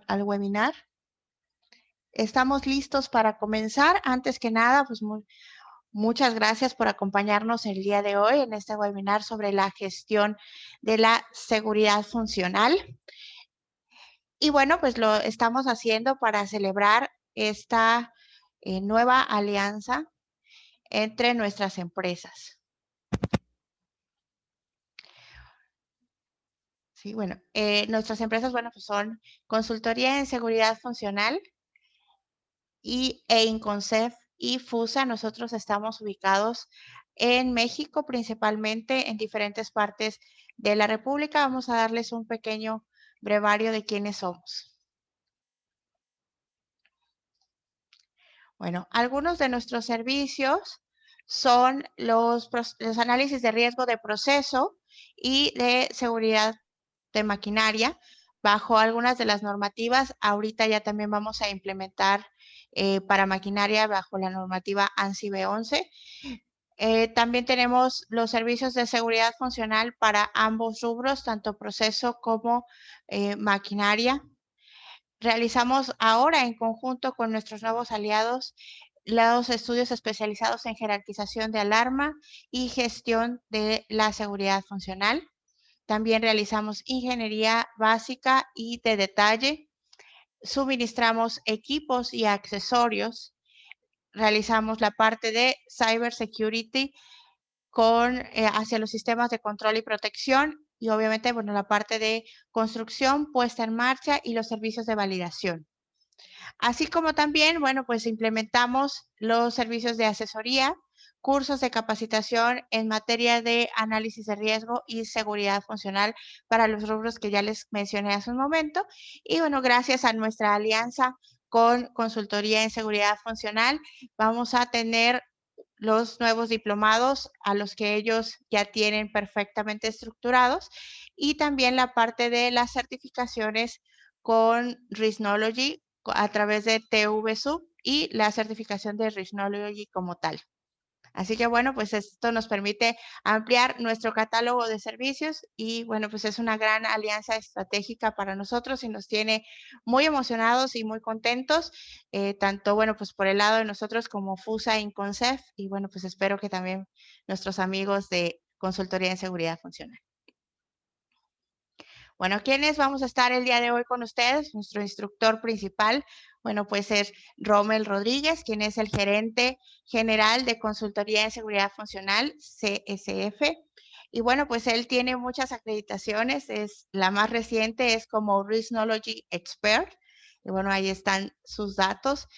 al webinar. Estamos listos para comenzar. Antes que nada, pues muchas gracias por acompañarnos el día de hoy en este webinar sobre la gestión de la seguridad funcional. Y bueno, pues lo estamos haciendo para celebrar esta nueva alianza entre nuestras empresas. Sí, bueno, nuestras empresas, bueno, pues son Consultoría en Seguridad Funcional e Inconsef y FUSA. Nosotros estamos ubicados en México, principalmente en diferentes partes de la República. Vamos a darles un pequeño brevario de quiénes somos. Bueno, algunos de nuestros servicios son los análisis de riesgo de proceso y de seguridad de maquinaria bajo algunas de las normativas. Ahorita ya también vamos a implementar para maquinaria bajo la normativa ANSI B11. También tenemos los servicios de seguridad funcional para ambos rubros, tanto proceso como maquinaria. Realizamos ahora en conjunto con nuestros nuevos aliados los estudios especializados en jerarquización de alarma y gestión de la seguridad funcional. También realizamos ingeniería básica y de detalle. Suministramos equipos y accesorios. Realizamos la parte de cybersecurity hacia los sistemas de control y protección y obviamente, bueno, la parte de construcción, puesta en marcha y los servicios de validación. Así como también, bueno, pues implementamos los servicios de asesoría, cursos de capacitación en materia de análisis de riesgo y seguridad funcional para los rubros que ya les mencioné hace un momento. Y bueno, gracias a nuestra alianza con Consultoría en Seguridad Funcional, vamos a tener los nuevos diplomados a los que ellos ya tienen perfectamente estructurados y también la parte de las certificaciones con Risknology a través de TVSUB y la certificación de Risknology como tal. Así que bueno, pues esto nos permite ampliar nuestro catálogo de servicios y bueno, pues es una gran alianza estratégica para nosotros y nos tiene muy emocionados y muy contentos, tanto bueno, pues por el lado de nosotros como FUSA e Inconsef y bueno, pues espero que también nuestros amigos de Consultoría en Seguridad Funcional. Bueno, ¿quiénes vamos a estar el día de hoy con ustedes? Nuestro instructor principal, bueno, pues es Rommel Rodríguez, quien es el gerente general de Consultoría en Seguridad Funcional, CSF. Y bueno, pues él tiene muchas acreditaciones, la más reciente es como Risknology Expert. Y bueno, ahí están sus datos.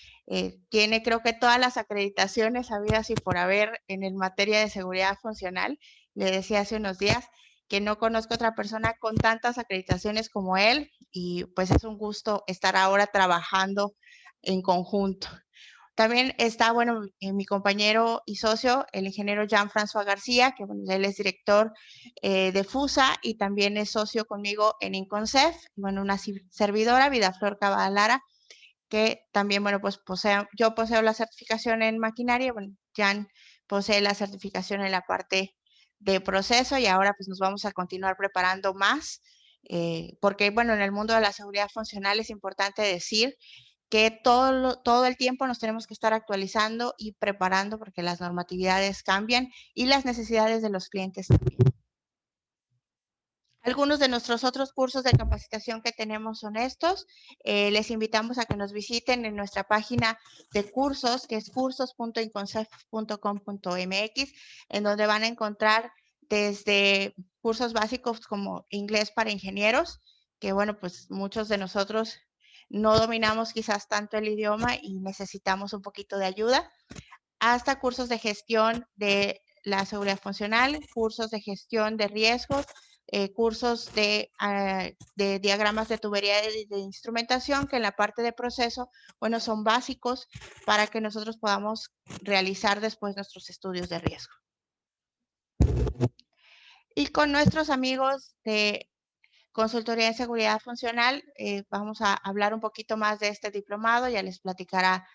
Tiene creo que todas las acreditaciones habidas y por haber en materia de seguridad funcional. Le decía hace unos días que no conozco otra persona con tantas acreditaciones como él y pues es un gusto estar ahora trabajando en conjunto. También está, bueno, mi compañero y socio, el ingeniero Jean-François García, que bueno, él es director de FUSA y también es socio conmigo en Inconsef, bueno, una servidora, Vidaflor Cavalara, que también, bueno, pues yo poseo la certificación en maquinaria, bueno, Jan posee la certificación en la parte de proceso y ahora pues nos vamos a continuar preparando más, porque bueno, en el mundo de la seguridad funcional es importante decir que todo el tiempo nos tenemos que estar actualizando y preparando porque las normatividades cambian y las necesidades de los clientes también. Algunos de nuestros otros cursos de capacitación que tenemos son estos. Les invitamos a que nos visiten en nuestra página de cursos, que es cursos.inconsef.com.mx, en donde van a encontrar desde cursos básicos como inglés para ingenieros, que bueno, pues muchos de nosotros no dominamos quizás tanto el idioma y necesitamos un poquito de ayuda, hasta cursos de gestión de la seguridad funcional, cursos de gestión de riesgos, cursos de diagramas de tubería de instrumentación, que en la parte de proceso, bueno, son básicos para que nosotros podamos realizar después nuestros estudios de riesgo. Y con nuestros amigos de Consultoría en Seguridad Funcional, vamos a hablar un poquito más de este diplomado, ya les platicará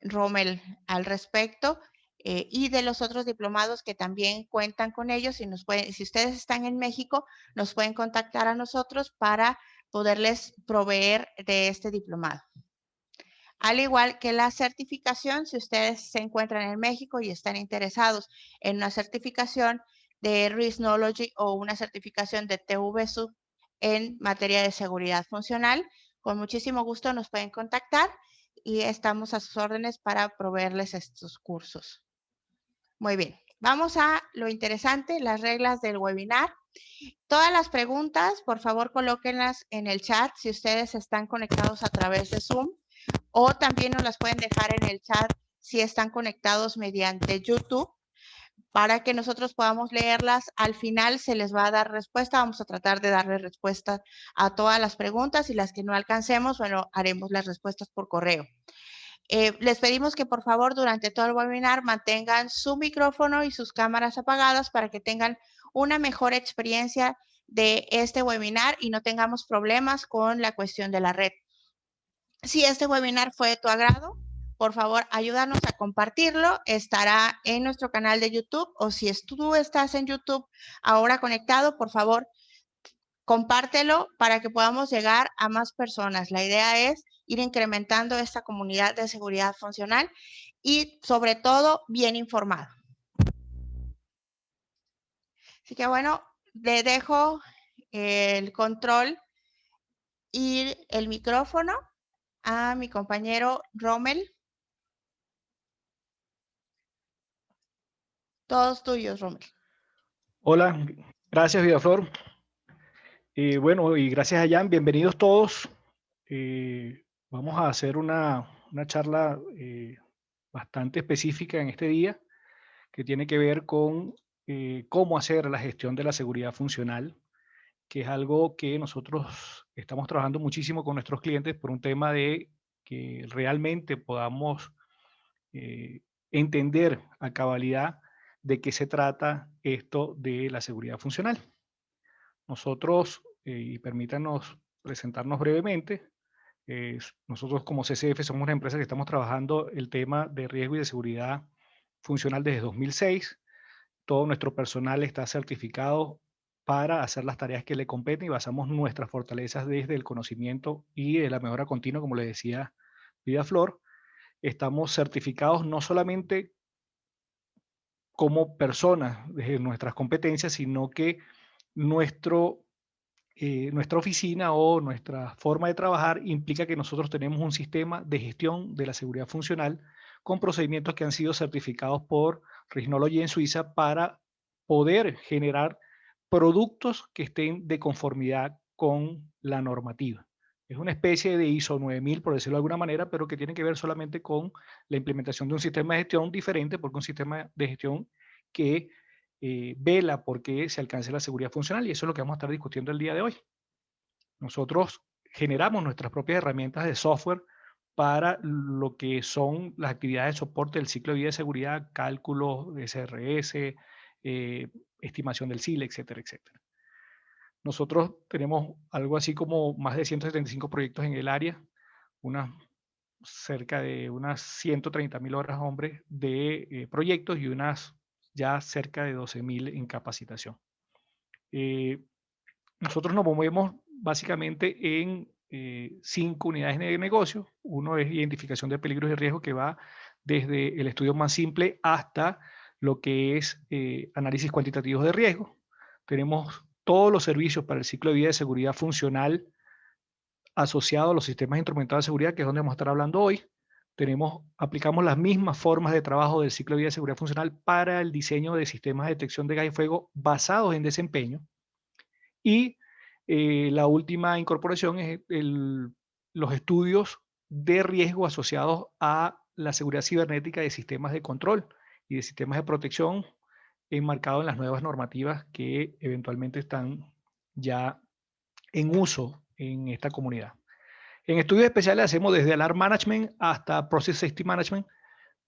Rommel al respecto, y de los otros diplomados que también cuentan con ellos y si ustedes están en México, nos pueden contactar a nosotros para poderles proveer de este diplomado. Al igual que la certificación, si ustedes se encuentran en México y están interesados en una certificación de Risknology o una certificación de TVSUB en materia de seguridad funcional, con muchísimo gusto nos pueden contactar y estamos a sus órdenes para proveerles estos cursos. Muy bien, vamos a lo interesante, las reglas del webinar. Todas las preguntas, por favor, colóquenlas en el chat si ustedes están conectados a través de Zoom, o también nos las pueden dejar en el chat si están conectados mediante YouTube, para que nosotros podamos leerlas. Al final se les va a dar respuesta. Vamos a tratar de darle respuesta a todas las preguntas, y las que no alcancemos, bueno, haremos las respuestas por correo. Les pedimos que por favor durante todo el webinar mantengan su micrófono y sus cámaras apagadas para que tengan una mejor experiencia de este webinar y no tengamos problemas con la cuestión de la red. Si este webinar fue de tu agrado, por favor, ayúdanos a compartirlo. Estará en nuestro canal de YouTube, o si tú estás en YouTube ahora conectado, por favor, compártelo para que podamos llegar a más personas. La idea es ir incrementando esta comunidad de seguridad funcional y, sobre todo, bien informado. Así que, bueno, le dejo el control y el micrófono a mi compañero Rommel. Todos tuyos, Rommel. Hola, gracias Vidaflor. Bueno, y gracias a Jan, bienvenidos todos. Vamos a hacer una charla bastante específica en este día, que tiene que ver con cómo hacer la gestión de la seguridad funcional, que es algo que nosotros estamos trabajando muchísimo con nuestros clientes por un tema de que realmente podamos entender a cabalidad de qué se trata esto de la seguridad funcional. Nosotros, y permítanos presentarnos brevemente, nosotros como CCF somos una empresa que estamos trabajando el tema de riesgo y de seguridad funcional desde 2006. Todo nuestro personal está certificado para hacer las tareas que le competen, y basamos nuestras fortalezas desde el conocimiento y de la mejora continua, como le decía Vidaflor. Estamos certificados no solamente como personas de nuestras competencias, sino que nuestra oficina o nuestra forma de trabajar implica que nosotros tenemos un sistema de gestión de la seguridad funcional con procedimientos que han sido certificados por Risknology en Suiza para poder generar productos que estén de conformidad con la normativa. Es una especie de ISO 9000, por decirlo de alguna manera, pero que tiene que ver solamente con la implementación de un sistema de gestión diferente, porque un sistema de gestión que vela porque se alcance la seguridad funcional, y eso es lo que vamos a estar discutiendo el día de hoy. Nosotros generamos nuestras propias herramientas de software para lo que son las actividades de soporte del ciclo de vida de seguridad, cálculos de SRS, estimación del SIL, etcétera, etcétera. Nosotros tenemos algo así como más de 175 proyectos en el área, cerca de unas 130.000 horas, hombres, de proyectos, y unas ya cerca de 12.000 en capacitación. Nosotros nos movemos básicamente en 5 unidades de negocio. Uno es identificación de peligros y riesgos, que va desde el estudio más simple hasta lo que es análisis cuantitativos de riesgo. Tenemos todos los servicios para el ciclo de vida de seguridad funcional asociado a los sistemas instrumentados de seguridad, que es donde vamos a estar hablando hoy. Aplicamos las mismas formas de trabajo del ciclo de vida de seguridad funcional para el diseño de sistemas de detección de gas y fuego basados en desempeño. Y la última incorporación es los estudios de riesgo asociados a la seguridad cibernética de sistemas de control y de sistemas de protección, enmarcados en las nuevas normativas que eventualmente están ya en uso en esta comunidad. En estudios especiales hacemos desde Alarm Management hasta Process Safety Management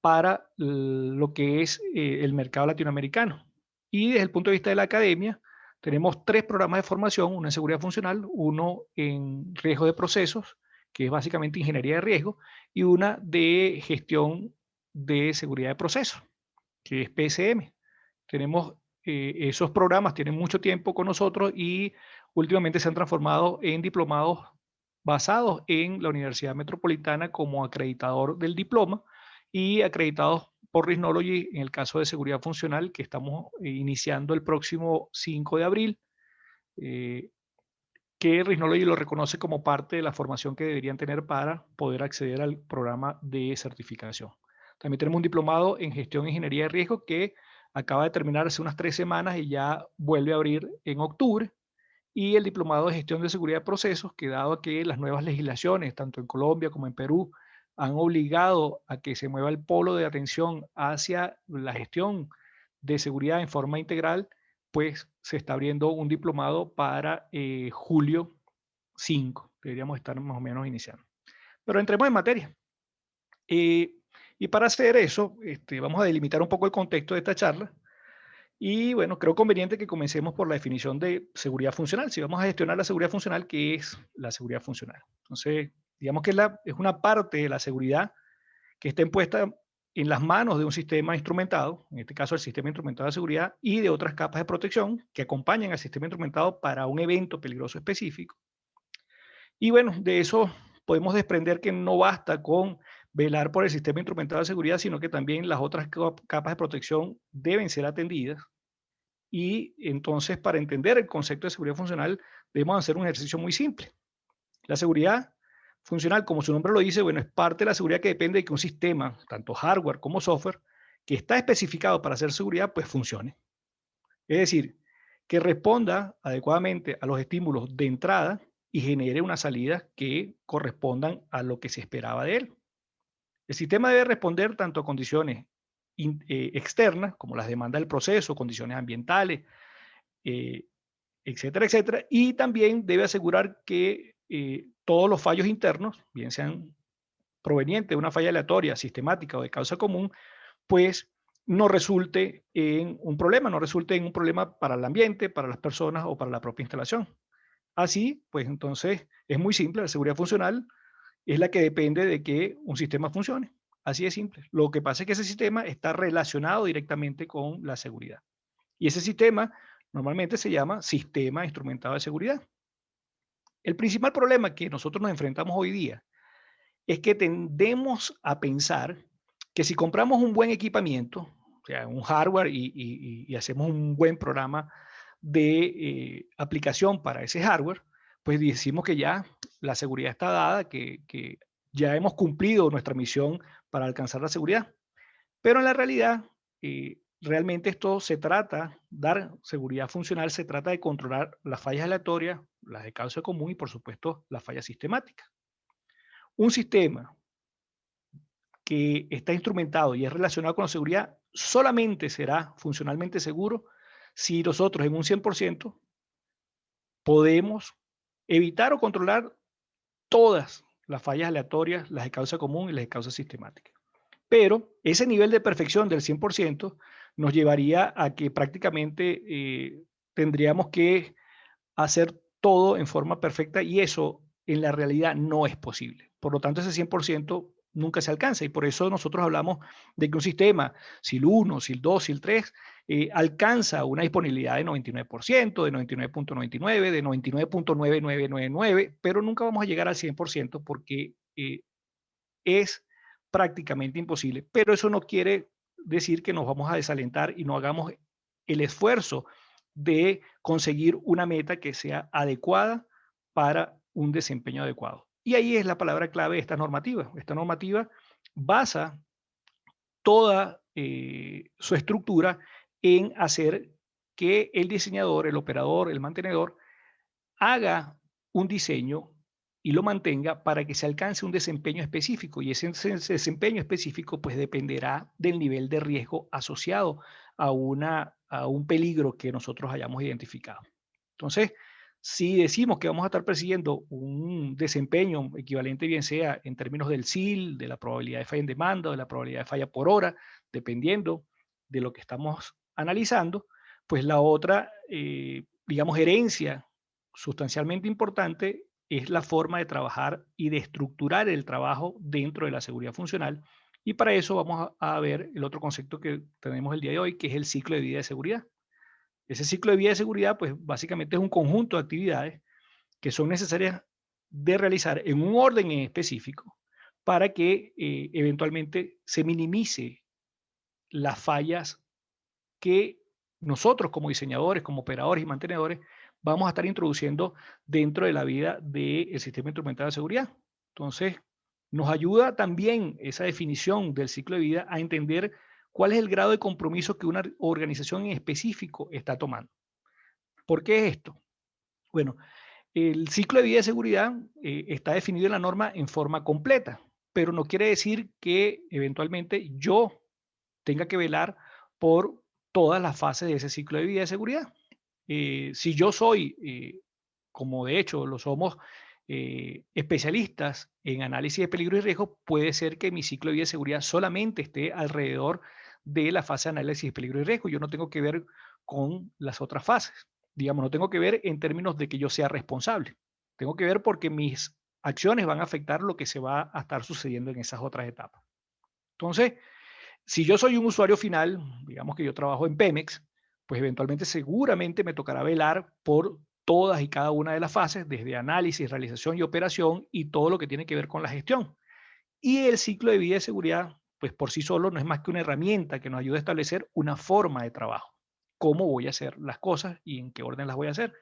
para lo que es el mercado latinoamericano. Y desde el punto de vista de la academia, tenemos 3 programas de formación: uno en seguridad funcional, uno en riesgo de procesos, que es básicamente ingeniería de riesgo, y una de gestión de seguridad de procesos, que es PSM. Tenemos esos programas, tienen mucho tiempo con nosotros, y últimamente se han transformado en diplomados basados en la Universidad Metropolitana como acreditador del diploma y acreditados por Rhinology en el caso de seguridad funcional, que estamos iniciando el próximo 5 de abril, eh, que Rhinology lo reconoce como parte de la formación que deberían tener para poder acceder al programa de certificación. También tenemos un diplomado en gestión e ingeniería de riesgo que acaba de terminar hace unas 3 semanas y ya vuelve a abrir en octubre. Y el diplomado de gestión de seguridad de procesos, que dado a que las nuevas legislaciones, tanto en Colombia como en Perú, han obligado a que se mueva el polo de atención hacia la gestión de seguridad en forma integral, pues se está abriendo un diplomado para julio 5. Deberíamos estar más o menos iniciando. Pero entremos en materia. Y para hacer eso, vamos a delimitar un poco el contexto de esta charla. Y bueno, creo conveniente que comencemos por la definición de seguridad funcional. Si vamos a gestionar la seguridad funcional, ¿qué es la seguridad funcional? Entonces, digamos que es una parte de la seguridad que está impuesta en las manos de un sistema instrumentado, en este caso el sistema instrumentado de seguridad, y de otras capas de protección que acompañan al sistema instrumentado para un evento peligroso específico. Y bueno, de eso podemos desprender que no basta con velar por el sistema instrumentado de seguridad, sino que también las otras capas de protección deben ser atendidas. Y entonces, para entender el concepto de seguridad funcional, debemos hacer un ejercicio muy simple. La seguridad funcional, como su nombre lo dice, bueno, es parte de la seguridad que depende de que un sistema, tanto hardware como software, que está especificado para hacer seguridad, pues funcione. Es decir, que responda adecuadamente a los estímulos de entrada y genere unas salidas que correspondan a lo que se esperaba de él. El sistema debe responder tanto a condiciones externas, como las demandas del proceso, condiciones ambientales, eh, etcétera, etcétera. Y también debe asegurar que todos los fallos internos, bien sean provenientes de una falla aleatoria, sistemática o de causa común, pues no resulte en un problema, no resulte en un problema para el ambiente, para las personas o para la propia instalación. Así, pues entonces es muy simple, la seguridad funcional es la que depende de que un sistema funcione. Así de simple. Lo que pasa es que ese sistema está relacionado directamente con la seguridad. Y ese sistema normalmente se llama sistema instrumentado de seguridad. El principal problema que nosotros nos enfrentamos hoy día es que tendemos a pensar que si compramos un buen equipamiento, o sea, un hardware y hacemos un buen programa de aplicación para ese hardware, pues decimos que ya la seguridad está dada, que ya hemos cumplido nuestra misión para alcanzar la seguridad. Pero en la realidad, realmente esto se trata, dar seguridad funcional, se trata de controlar las fallas aleatorias, las de causa común y por supuesto las fallas sistemáticas. Un sistema que está instrumentado y es relacionado con la seguridad solamente será funcionalmente seguro si nosotros en un 100% podemos evitar o controlar todas las fallas aleatorias, las de causa común y las de causa sistemática. Pero ese nivel de perfección del 100% nos llevaría a que prácticamente tendríamos que hacer todo en forma perfecta y eso en la realidad no es posible. Por lo tanto, ese 100% nunca se alcanza y por eso nosotros hablamos de que un sistema SIL 1, SIL 2, SIL 3 alcanza una disponibilidad de 99%, de 99.99, de 99.9999, pero nunca vamos a llegar al 100% porque es prácticamente imposible. Pero eso no quiere decir que nos vamos a desalentar y no hagamos el esfuerzo de conseguir una meta que sea adecuada para un desempeño adecuado. Y ahí es la palabra clave de esta normativa. Esta normativa basa toda su estructura en hacer que el diseñador, el operador, el mantenedor haga un diseño y lo mantenga para que se alcance un desempeño específico y ese desempeño específico pues dependerá del nivel de riesgo asociado a un peligro que nosotros hayamos identificado. Entonces, si decimos que vamos a estar persiguiendo un desempeño equivalente, bien sea en términos del SIL, de la probabilidad de falla en demanda, o de la probabilidad de falla por hora, dependiendo de lo que estamos analizando, pues la otra, digamos, herencia sustancialmente importante es la forma de trabajar y de estructurar el trabajo dentro de la seguridad funcional. Y para eso vamos a ver el otro concepto que tenemos el día de hoy, que es el ciclo de vida de seguridad. Ese ciclo de vida de seguridad, pues básicamente es un conjunto de actividades que son necesarias de realizar en un orden en específico para que eventualmente se minimice las fallas que nosotros como diseñadores, como operadores y mantenedores vamos a estar introduciendo dentro de la vida del sistema instrumental de seguridad. Entonces, nos ayuda también esa definición del ciclo de vida a entender cuál es el grado de compromiso que una organización en específico está tomando. ¿Por qué es esto? Bueno, el ciclo de vida de seguridad está definido en la norma en forma completa, pero no quiere decir que eventualmente yo tenga que velar por todas las fases de ese ciclo de vida de seguridad. Si yo soy, como de hecho lo somos, especialistas en análisis de peligro y riesgo, puede ser que mi ciclo de vida de seguridad solamente esté alrededor de la fase de análisis de peligro y riesgo. Yo no tengo que ver con las otras fases. Digamos, no tengo que ver en términos de que yo sea responsable. Tengo que ver porque mis acciones van a afectar lo que se va a estar sucediendo en esas otras etapas. Entonces, si yo soy un usuario final, digamos que yo trabajo en Pemex, pues eventualmente seguramente me tocará velar por todas y cada una de las fases, desde análisis, realización y operación y todo lo que tiene que ver con la gestión. Y el ciclo de vida de seguridad, pues por sí solo no es más que una herramienta que nos ayuda a establecer una forma de trabajo, cómo voy a hacer las cosas y en qué orden las voy a hacer.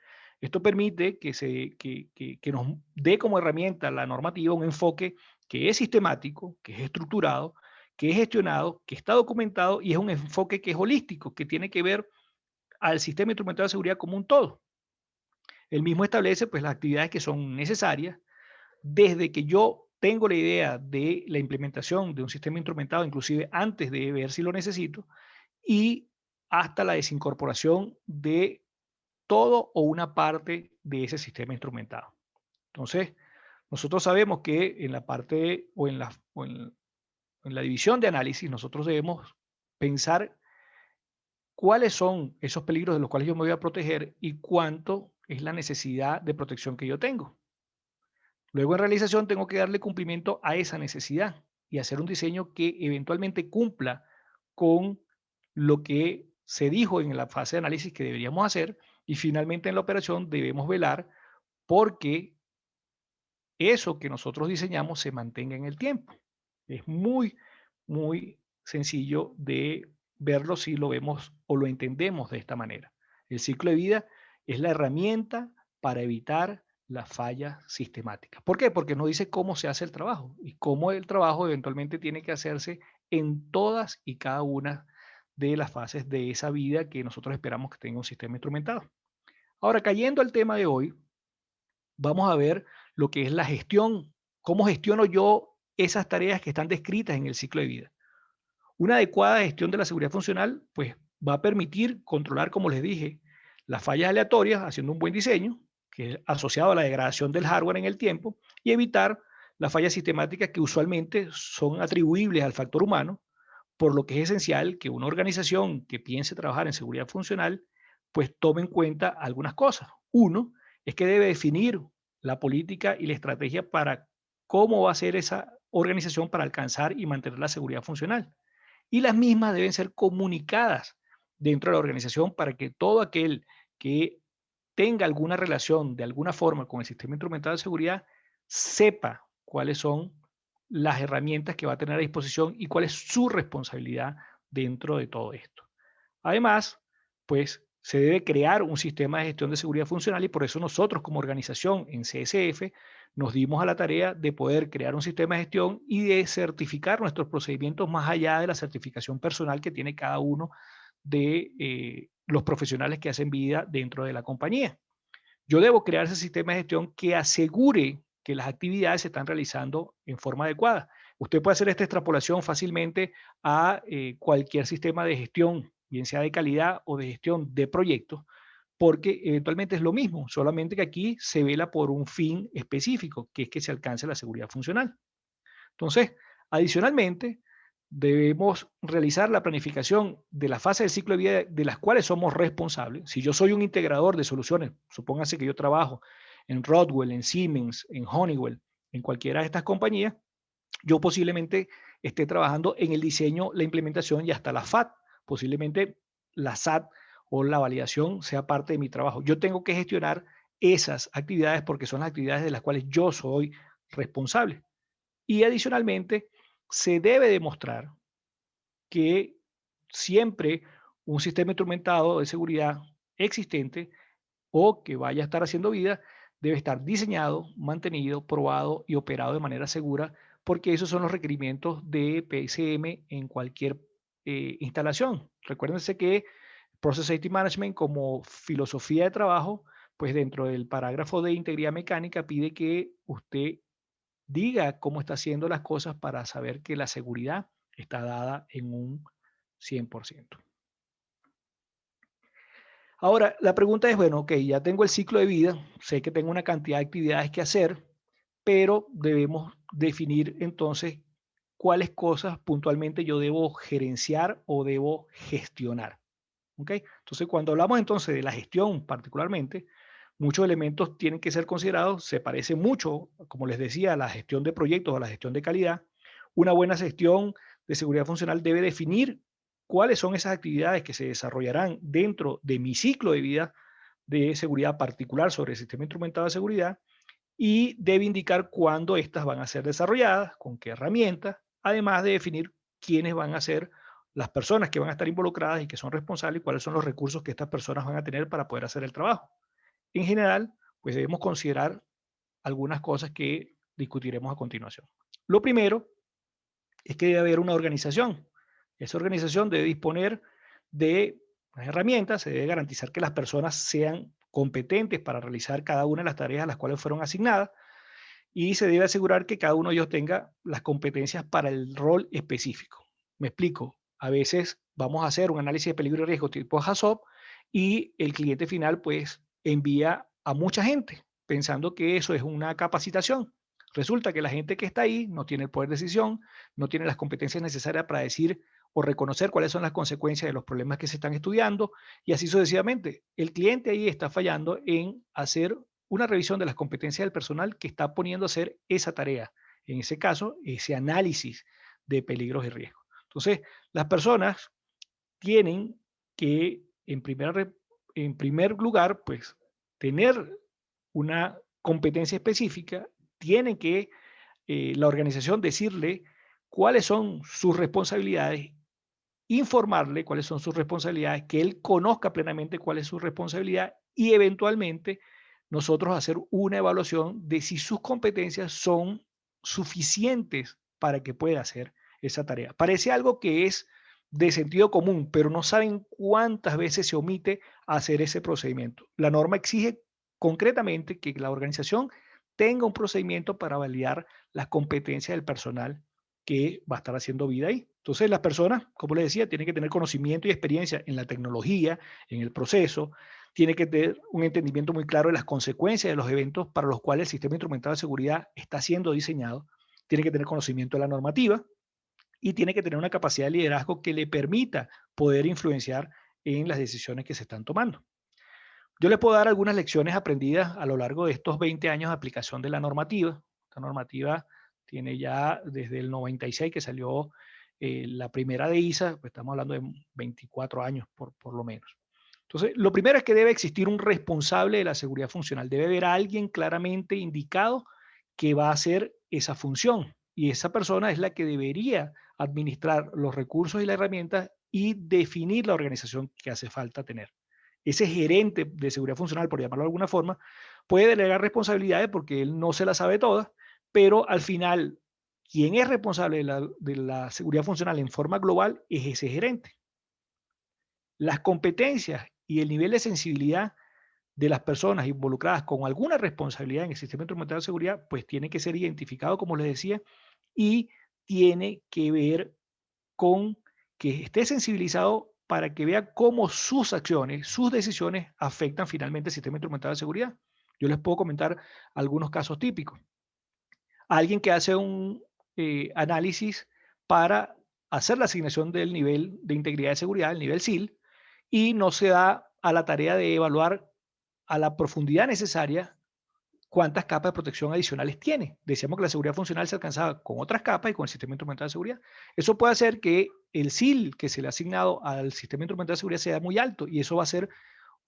Esto permite que nos dé como herramienta la normativa un enfoque que es sistemático, que es estructurado, que es gestionado, que está documentado y es un enfoque que es holístico, que tiene que ver al sistema instrumental de seguridad como un todo. El mismo establece pues las actividades que son necesarias desde que yo tengo la idea de la implementación de un sistema instrumentado, inclusive antes de ver si lo necesito, y hasta la desincorporación de todo o una parte de ese sistema instrumentado. Entonces, nosotros sabemos que en la parte o en la división de análisis, nosotros debemos pensar cuáles son esos peligros de los cuales yo me voy a proteger y cuánto es la necesidad de protección que yo tengo. Luego en realización tengo que darle cumplimiento a esa necesidad y hacer un diseño que eventualmente cumpla con lo que se dijo en la fase de análisis que deberíamos hacer y finalmente en la operación debemos velar porque eso que nosotros diseñamos se mantenga en el tiempo. Es muy, muy sencillo de verlo si lo vemos o lo entendemos de esta manera. El ciclo de vida es la herramienta para evitar las fallas sistemáticas. ¿Por qué? Porque nos dice cómo se hace el trabajo y cómo el trabajo eventualmente tiene que hacerse en todas y cada una de las fases de esa vida que nosotros esperamos que tenga un sistema instrumentado. Ahora, cayendo al tema de hoy, vamos a ver lo que es la gestión, cómo gestiono yo esas tareas que están descritas en el ciclo de vida. Una adecuada gestión de la seguridad funcional, pues va a permitir controlar, como les dije, las fallas aleatorias haciendo un buen diseño, que es asociado a la degradación del hardware en el tiempo, y evitar las fallas sistemáticas que usualmente son atribuibles al factor humano, por lo que es esencial que una organización que piense trabajar en seguridad funcional, pues tome en cuenta algunas cosas. Uno, es que debe definir la política y la estrategia para cómo va a ser esa organización para alcanzar y mantener la seguridad funcional. Y las mismas deben ser comunicadas dentro de la organización para que todo aquel que tenga alguna relación de alguna forma con el sistema instrumental de seguridad sepa cuáles son las herramientas que va a tener a disposición y cuál es su responsabilidad dentro de todo esto. Además, pues se debe crear un sistema de gestión de seguridad funcional y por eso nosotros como organización en CSF nos dimos a la tarea de poder crear un sistema de gestión y de certificar nuestros procedimientos más allá de la certificación personal que tiene cada uno de los profesionales que hacen vida dentro de la compañía. Yo debo crear ese sistema de gestión que asegure que las actividades se están realizando en forma adecuada. Usted puede hacer esta extrapolación fácilmente a cualquier sistema de gestión, bien sea de calidad o de gestión de proyectos, porque eventualmente es lo mismo, solamente que aquí se vela por un fin específico, que es que se alcance la seguridad funcional. Entonces, adicionalmente, debemos realizar la planificación de la fase del ciclo de vida de las cuales somos responsables. Si yo soy un integrador de soluciones, supóngase que yo trabajo en Rodwell, en Siemens, en Honeywell, en cualquiera de estas compañías, yo posiblemente esté trabajando en el diseño, la implementación y hasta la FAT, posiblemente la SAT o la validación sea parte de mi trabajo. Yo tengo que gestionar esas actividades porque son las actividades de las cuales yo soy responsable. Y adicionalmente, se debe demostrar que siempre un sistema instrumentado de seguridad existente o que vaya a estar haciendo vida debe estar diseñado, mantenido, probado y operado de manera segura, porque esos son los requerimientos de PSM en cualquier instalación. Recuérdense que Process Safety Management como filosofía de trabajo, pues dentro del parágrafo de integridad mecánica pide que usted diga cómo está haciendo las cosas para saber que la seguridad está dada en un 100%. Ahora, la pregunta es, bueno, ok, ya tengo el ciclo de vida, sé que tengo una cantidad de actividades que hacer, pero debemos definir entonces cuáles cosas puntualmente yo debo gerenciar o debo gestionar. ¿Ok? Entonces, cuando hablamos entonces de la gestión particularmente, muchos elementos tienen que ser considerados, se parece mucho, como les decía, a la gestión de proyectos o a la gestión de calidad. Una buena gestión de seguridad funcional debe definir cuáles son esas actividades que se desarrollarán dentro de mi ciclo de vida de seguridad particular sobre el sistema instrumentado de seguridad y debe indicar cuándo estas van a ser desarrolladas, con qué herramientas, además de definir quiénes van a ser las personas que van a estar involucradas y que son responsables y cuáles son los recursos que estas personas van a tener para poder hacer el trabajo. En general, pues debemos considerar algunas cosas que discutiremos a continuación. Lo primero es que debe haber una organización. Esa organización debe disponer de unas herramientas, se debe garantizar que las personas sean competentes para realizar cada una de las tareas a las cuales fueron asignadas y se debe asegurar que cada uno de ellos tenga las competencias para el rol específico. Me explico. A veces vamos a hacer un análisis de peligro y riesgo tipo HACCP y el cliente final pues envía a mucha gente pensando que eso es una capacitación. Resulta que la gente que está ahí no tiene el poder de decisión, no tiene las competencias necesarias para decir o reconocer cuáles son las consecuencias de los problemas que se están estudiando y así sucesivamente. El cliente ahí está fallando en hacer una revisión de las competencias del personal que está poniendo a hacer esa tarea. En ese caso, ese análisis de peligros y riesgos. Entonces, las personas tienen que, en primer lugar, pues, tener una competencia específica, tienen que la organización decirle cuáles son sus responsabilidades, informarle cuáles son sus responsabilidades, que él conozca plenamente cuál es su responsabilidad y eventualmente nosotros hacer una evaluación de si sus competencias son suficientes para que pueda hacer esa tarea. Parece algo que es de sentido común, pero no saben cuántas veces se omite hacer ese procedimiento. La norma exige concretamente que la organización tenga un procedimiento para validar las competencias del personal que va a estar haciendo vida ahí. Entonces, las personas, como les decía, tienen que tener conocimiento y experiencia en la tecnología, en el proceso, tiene que tener un entendimiento muy claro de las consecuencias de los eventos para los cuales el sistema instrumentado de seguridad está siendo diseñado, tiene que tener conocimiento de la normativa y tiene que tener una capacidad de liderazgo que le permita poder influenciar en las decisiones que se están tomando. Yo les puedo dar algunas lecciones aprendidas a lo largo de estos 20 años de aplicación de la normativa. Esta normativa tiene ya desde el 96 que salió la primera de ISA, pues estamos hablando de 24 años por lo menos. Entonces, lo primero es que debe existir un responsable de la seguridad funcional. Debe haber alguien claramente indicado que va a hacer esa función. Y esa persona es la que debería administrar los recursos y las herramientas y definir la organización que hace falta tener. Ese gerente de seguridad funcional, por llamarlo de alguna forma, puede delegar responsabilidades porque él no se las sabe todas, pero al final, quien es responsable de la seguridad funcional en forma global es ese gerente. Las competencias y el nivel de sensibilidad de las personas involucradas con alguna responsabilidad en el sistema instrumental de seguridad, pues tiene que ser identificado, como les decía, y tiene que ver con que esté sensibilizado para que vea cómo sus acciones, sus decisiones afectan finalmente el sistema instrumental de seguridad. Yo les puedo comentar algunos casos típicos. Alguien que hace un análisis para hacer la asignación del nivel de integridad de seguridad, el nivel SIL, y no se da a la tarea de evaluar a la profundidad necesaria cuántas capas de protección adicionales tiene. Decíamos que la seguridad funcional se alcanzaba con otras capas y con el sistema instrumental de seguridad. Eso puede hacer que el SIL que se le ha asignado al sistema instrumental de seguridad sea muy alto y eso va a ser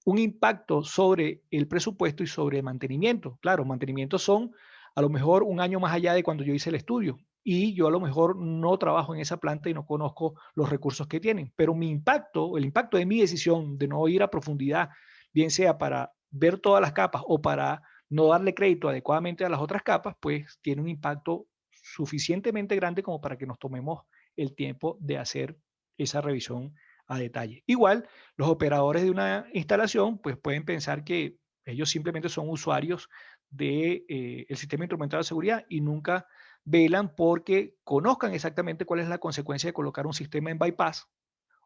un impacto sobre el presupuesto y sobre el mantenimiento. Claro, mantenimiento son a lo mejor un año más allá de cuando yo hice el estudio y yo a lo mejor no trabajo en esa planta y no conozco los recursos que tienen, pero mi impacto, el impacto de mi decisión de no ir a profundidad, bien sea para ver todas las capas o para no darle crédito adecuadamente a las otras capas, pues tiene un impacto suficientemente grande como para que nos tomemos el tiempo de hacer esa revisión a detalle. Igual, los operadores de una instalación pues pueden pensar que ellos simplemente son usuarios del el sistema instrumental de seguridad y nunca velan porque conozcan exactamente cuál es la consecuencia de colocar un sistema en bypass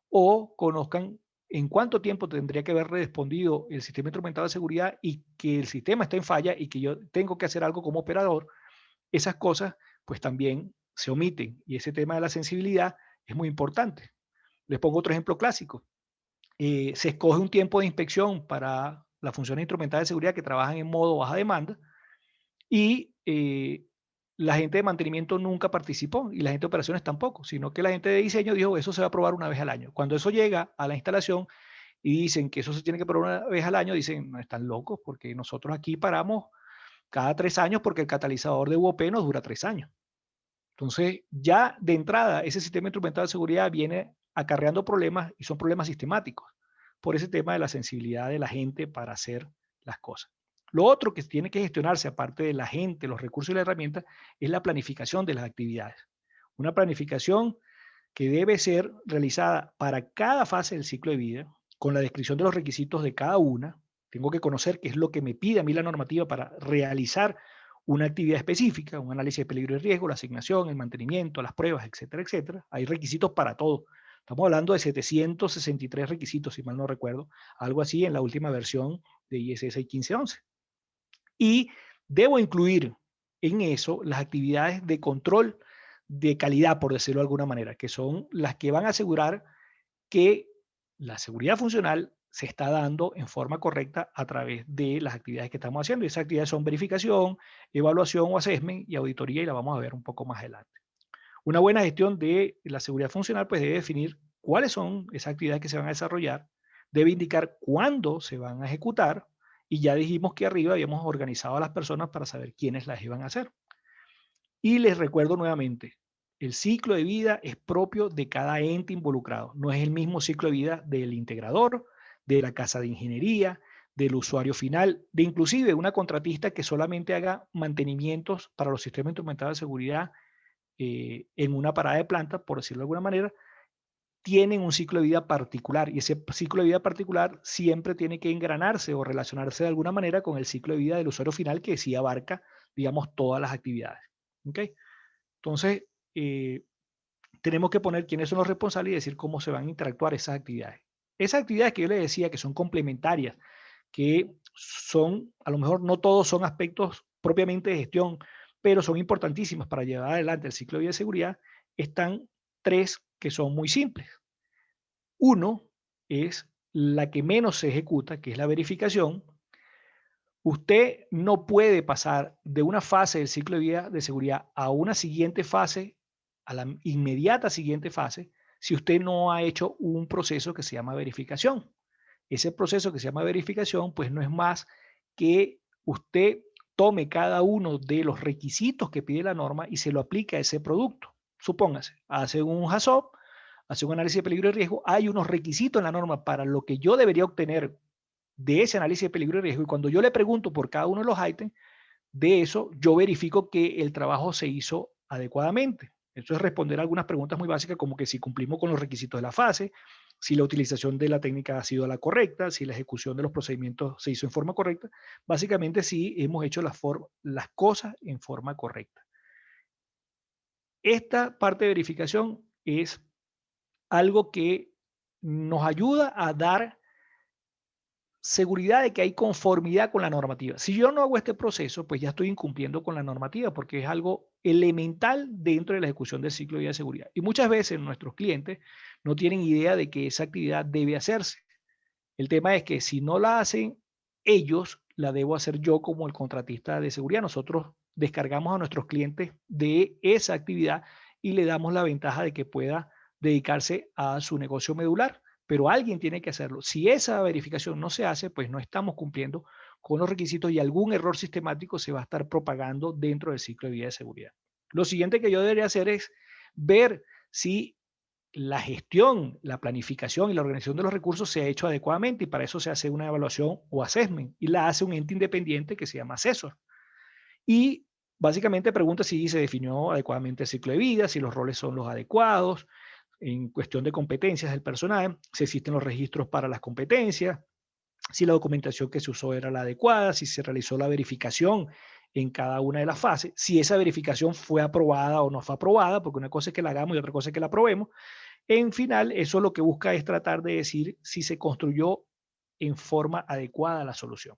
o conozcan en cuánto tiempo tendría que haber respondido el sistema instrumental de seguridad y que el sistema está en falla y que yo tengo que hacer algo como operador. Esas cosas pues también se omiten y ese tema de la sensibilidad es muy importante. Les pongo otro ejemplo clásico. Se escoge un tiempo de inspección para las funciones instrumentales de seguridad que trabajan en modo baja demanda y la gente de mantenimiento nunca participó y la gente de operaciones tampoco, sino que la gente de diseño dijo eso se va a probar una vez al año. Cuando eso llega a la instalación y dicen que eso se tiene que probar una vez al año, dicen, no están locos porque nosotros aquí paramos cada 3 años porque el catalizador de UOP nos dura 3 años. Entonces, ya de entrada, ese sistema instrumental de seguridad viene acarreando problemas y son problemas sistemáticos por ese tema de la sensibilidad de la gente para hacer las cosas. Lo otro que tiene que gestionarse, aparte de la gente, los recursos y la herramienta, es la planificación de las actividades. Una planificación que debe ser realizada para cada fase del ciclo de vida, con la descripción de los requisitos de cada una. Tengo que conocer qué es lo que me pide a mí la normativa para realizar una actividad específica, un análisis de peligro y riesgo, la asignación, el mantenimiento, las pruebas, etcétera, etcétera. Hay requisitos para todo. Estamos hablando de 763 requisitos, si mal no recuerdo, algo así en la última versión de ISS 1511. Y debo incluir en eso las actividades de control de calidad, por decirlo de alguna manera, que son las que van a asegurar que la seguridad funcional se está dando en forma correcta a través de las actividades que estamos haciendo. Y esas actividades son verificación, evaluación o assessment y auditoría, y la vamos a ver un poco más adelante. Una buena gestión de la seguridad funcional pues debe definir cuáles son esas actividades que se van a desarrollar, debe indicar cuándo se van a ejecutar y ya dijimos que arriba habíamos organizado a las personas para saber quiénes las iban a hacer. Y les recuerdo nuevamente, el ciclo de vida es propio de cada ente involucrado. No es el mismo ciclo de vida del integrador, de la casa de ingeniería, del usuario final, de inclusive una contratista que solamente haga mantenimientos para los sistemas instrumentales de seguridad en una parada de planta, por decirlo de alguna manera, tienen un ciclo de vida particular y ese ciclo de vida particular siempre tiene que engranarse o relacionarse de alguna manera con el ciclo de vida del usuario final que sí abarca, digamos, todas las actividades. ¿Okay? Entonces, tenemos que poner quiénes son los responsables y decir cómo se van a interactuar esas actividades. Esas actividades que yo les decía que son complementarias, que son, a lo mejor no todos son aspectos propiamente de gestión, pero son importantísimas para llevar adelante el ciclo de vida de seguridad, están tres que son muy simples. Uno es la que menos se ejecuta, que es la verificación. Usted no puede pasar de una fase del ciclo de vida de seguridad a una siguiente fase, a la inmediata siguiente fase, si usted no ha hecho un proceso que se llama verificación. Ese proceso que se llama verificación, pues no es más que usted tome cada uno de los requisitos que pide la norma y se lo aplique a ese producto. Supóngase, hace un HACCP, hace un análisis de peligro y riesgo, hay unos requisitos en la norma para lo que yo debería obtener de ese análisis de peligro y riesgo. Y cuando yo le pregunto por cada uno de los ítems, de eso yo verifico que el trabajo se hizo adecuadamente. Eso es responder algunas preguntas muy básicas como que si cumplimos con los requisitos de la fase, si la utilización de la técnica ha sido la correcta, si la ejecución de los procedimientos se hizo en forma correcta. Básicamente si hemos hecho las cosas en forma correcta. Esta parte de verificación es algo que nos ayuda a dar seguridad de que hay conformidad con la normativa. Si yo no hago este proceso, pues ya estoy incumpliendo con la normativa porque es algo elemental dentro de la ejecución del ciclo de vida de seguridad. Y muchas veces nuestros clientes no tienen idea de que esa actividad debe hacerse. El tema es que si no la hacen ellos, la debo hacer yo como el contratista de seguridad. Nosotros descargamos a nuestros clientes de esa actividad y le damos la ventaja de que pueda dedicarse a su negocio medular, pero alguien tiene que hacerlo. Si esa verificación no se hace, pues no estamos cumpliendo con los requisitos y algún error sistemático se va a estar propagando dentro del ciclo de vida de seguridad. Lo siguiente que yo debería hacer es ver si la gestión, la planificación y la organización de los recursos se ha hecho adecuadamente, y para eso se hace una evaluación o assessment y la hace un ente independiente que se llama asesor. Y básicamente pregunta si se definió adecuadamente el ciclo de vida, si los roles son los adecuados, en cuestión de competencias del personal, si existen los registros para las competencias, si la documentación que se usó era la adecuada, si se realizó la verificación en cada una de las fases, si esa verificación fue aprobada o no fue aprobada, porque una cosa es que la hagamos y otra cosa es que la aprobemos. En final, eso lo que busca es tratar de decir si se construyó en forma adecuada la solución.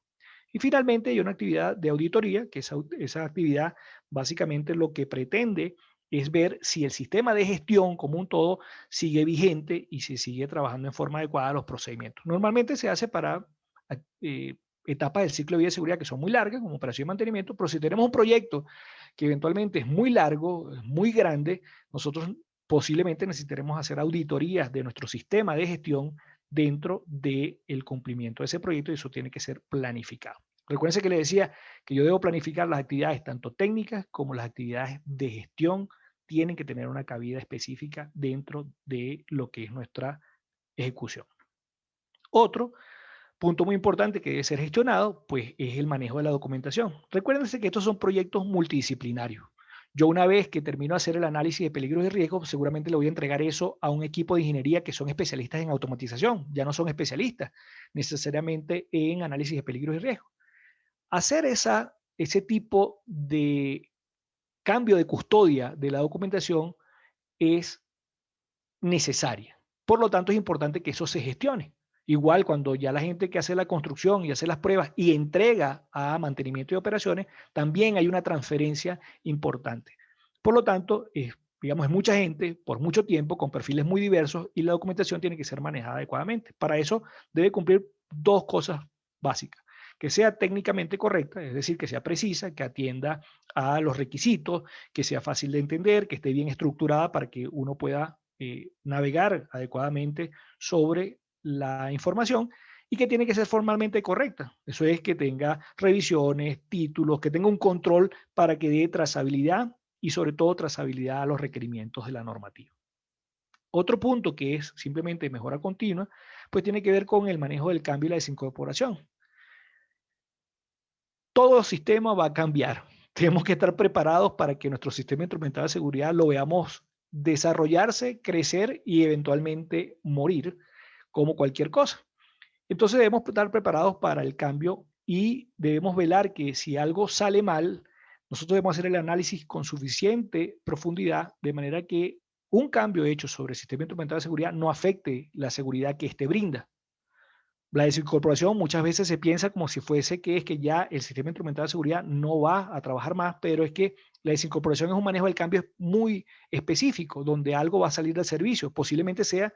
Y finalmente hay una actividad de auditoría, que esa actividad básicamente lo que pretende es ver si el sistema de gestión como un todo sigue vigente y si sigue trabajando en forma adecuada los procedimientos. Normalmente se hace para eh, etapas del ciclo de vida de seguridad que son muy largas, como operación y mantenimiento, pero si tenemos un proyecto que eventualmente es muy largo, es muy grande, nosotros posiblemente necesitaremos hacer auditorías de nuestro sistema de gestión dentro del cumplimiento de ese proyecto, y eso tiene que ser planificado. Recuérdense que le decía que yo debo planificar las actividades tanto técnicas como las actividades de gestión, tienen que tener una cabida específica dentro de lo que es nuestra ejecución. Otro punto muy importante que debe ser gestionado, pues, es el manejo de la documentación. Recuérdense que estos son proyectos multidisciplinarios. Yo, una vez que termino de hacer el análisis de peligros y riesgos, seguramente le voy a entregar eso a un equipo de ingeniería que son especialistas en automatización. Ya no son especialistas necesariamente en análisis de peligros y riesgos. Hacer ese tipo de cambio de custodia de la documentación es necesaria. Por lo tanto, es importante que eso se gestione. Igual cuando ya la gente que hace la construcción y hace las pruebas y entrega a mantenimiento y operaciones, también hay una transferencia importante. Por lo tanto, digamos, es mucha gente por mucho tiempo con perfiles muy diversos y la documentación tiene que ser manejada adecuadamente. Para eso debe cumplir dos cosas básicas: que sea técnicamente correcta, es decir, que sea precisa, que atienda a los requisitos, que sea fácil de entender, que esté bien estructurada para que uno pueda navegar adecuadamente sobre la información, y que tiene que ser formalmente correcta. Eso es, que tenga revisiones, títulos, que tenga un control para que dé trazabilidad y sobre todo trazabilidad a los requerimientos de la normativa. Otro punto que es simplemente mejora continua, pues tiene que ver con el manejo del cambio y la desincorporación. Todo sistema va a cambiar. Tenemos que estar preparados para que nuestro sistema instrumental de seguridad lo veamos desarrollarse, crecer y eventualmente morir, como cualquier cosa. Entonces debemos estar preparados para el cambio y debemos velar que si algo sale mal, nosotros debemos hacer el análisis con suficiente profundidad, de manera que un cambio hecho sobre el sistema instrumental de seguridad no afecte la seguridad que éste brinda. La desincorporación muchas veces se piensa como si fuese que es que ya el sistema instrumental de seguridad no va a trabajar más, pero es que la desincorporación es un manejo del cambio muy específico, donde algo va a salir del servicio. Posiblemente sea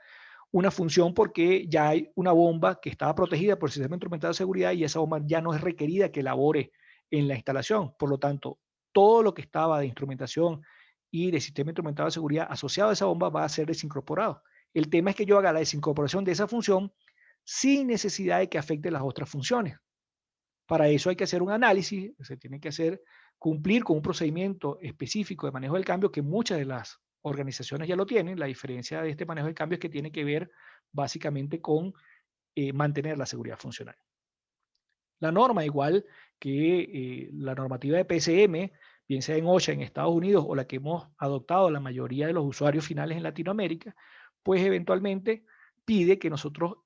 una función porque ya hay una bomba que estaba protegida por el sistema instrumental de seguridad y esa bomba ya no es requerida que labore en la instalación. Por lo tanto, todo lo que estaba de instrumentación y de sistema instrumental de seguridad asociado a esa bomba va a ser desincorporado. El tema es que yo haga la desincorporación de esa función sin necesidad de que afecte las otras funciones. Para eso hay que hacer un análisis, se tiene que cumplir con un procedimiento específico de manejo del cambio que muchas de las organizaciones ya lo tienen. La diferencia de este manejo del cambio es que tiene que ver básicamente con mantener la seguridad funcional. La norma, igual que la normativa de PCM, bien sea en OSHA en Estados Unidos o la que hemos adoptado la mayoría de los usuarios finales en Latinoamérica, pues eventualmente pide que nosotros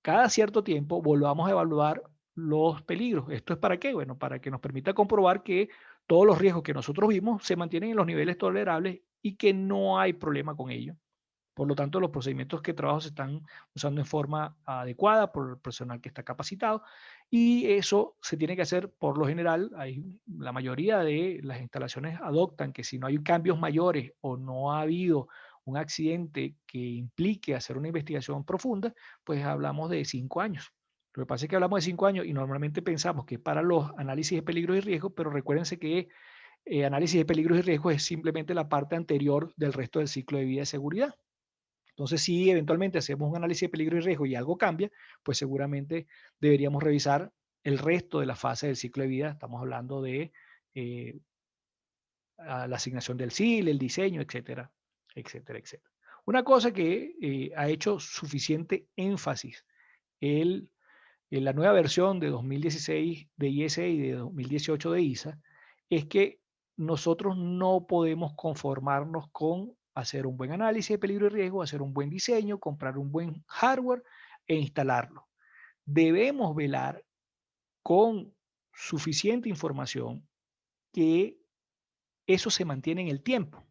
cada cierto tiempo volvamos a evaluar los peligros. ¿Esto es para qué? Bueno, para que nos permita comprobar que todos los riesgos que nosotros vimos se mantienen en los niveles tolerables y que no hay problema con ello. Por lo tanto, los procedimientos que trabajo se están usando en forma adecuada por el personal que está capacitado, y eso se tiene que hacer por lo general. La mayoría de las instalaciones adoptan que si no hay cambios mayores o no ha habido un accidente que implique hacer una investigación profunda, pues hablamos de 5 años. Lo que pasa es que hablamos de 5 años y normalmente pensamos que es para los análisis de peligros y riesgos, pero recuérdense que análisis de peligros y riesgos es simplemente la parte anterior del resto del ciclo de vida de seguridad. Entonces, si eventualmente hacemos un análisis de peligro y riesgo y algo cambia, pues seguramente deberíamos revisar el resto de la fase del ciclo de vida. Estamos hablando de eh, la asignación del SIL, el diseño, etcétera, etcétera, etcétera. Una cosa que ha hecho suficiente énfasis el, en la nueva versión de 2016 de ISE y de 2018 de ISA es que nosotros no podemos conformarnos con hacer un buen análisis de peligro y riesgo, hacer un buen diseño, comprar un buen hardware e instalarlo. Debemos velar con suficiente información que eso se mantiene en el tiempo,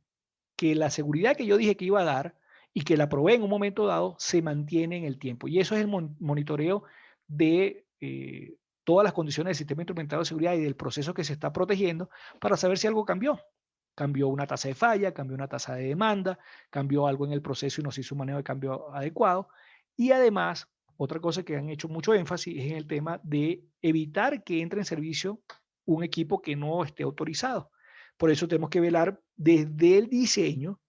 que la seguridad que yo dije que iba a dar y que la probé en un momento dado se mantiene en el tiempo. Y eso es el monitoreo de todas las condiciones del sistema instrumentado de seguridad y del proceso que se está protegiendo para saber si algo cambió. Cambió una tasa de falla, cambió una tasa de demanda, cambió algo en el proceso y nos hizo un manejo de cambio adecuado. Y además, otra cosa que han hecho mucho énfasis es en el tema de evitar que entre en servicio un equipo que no esté autorizado. Por eso tenemos que velar desde el diseño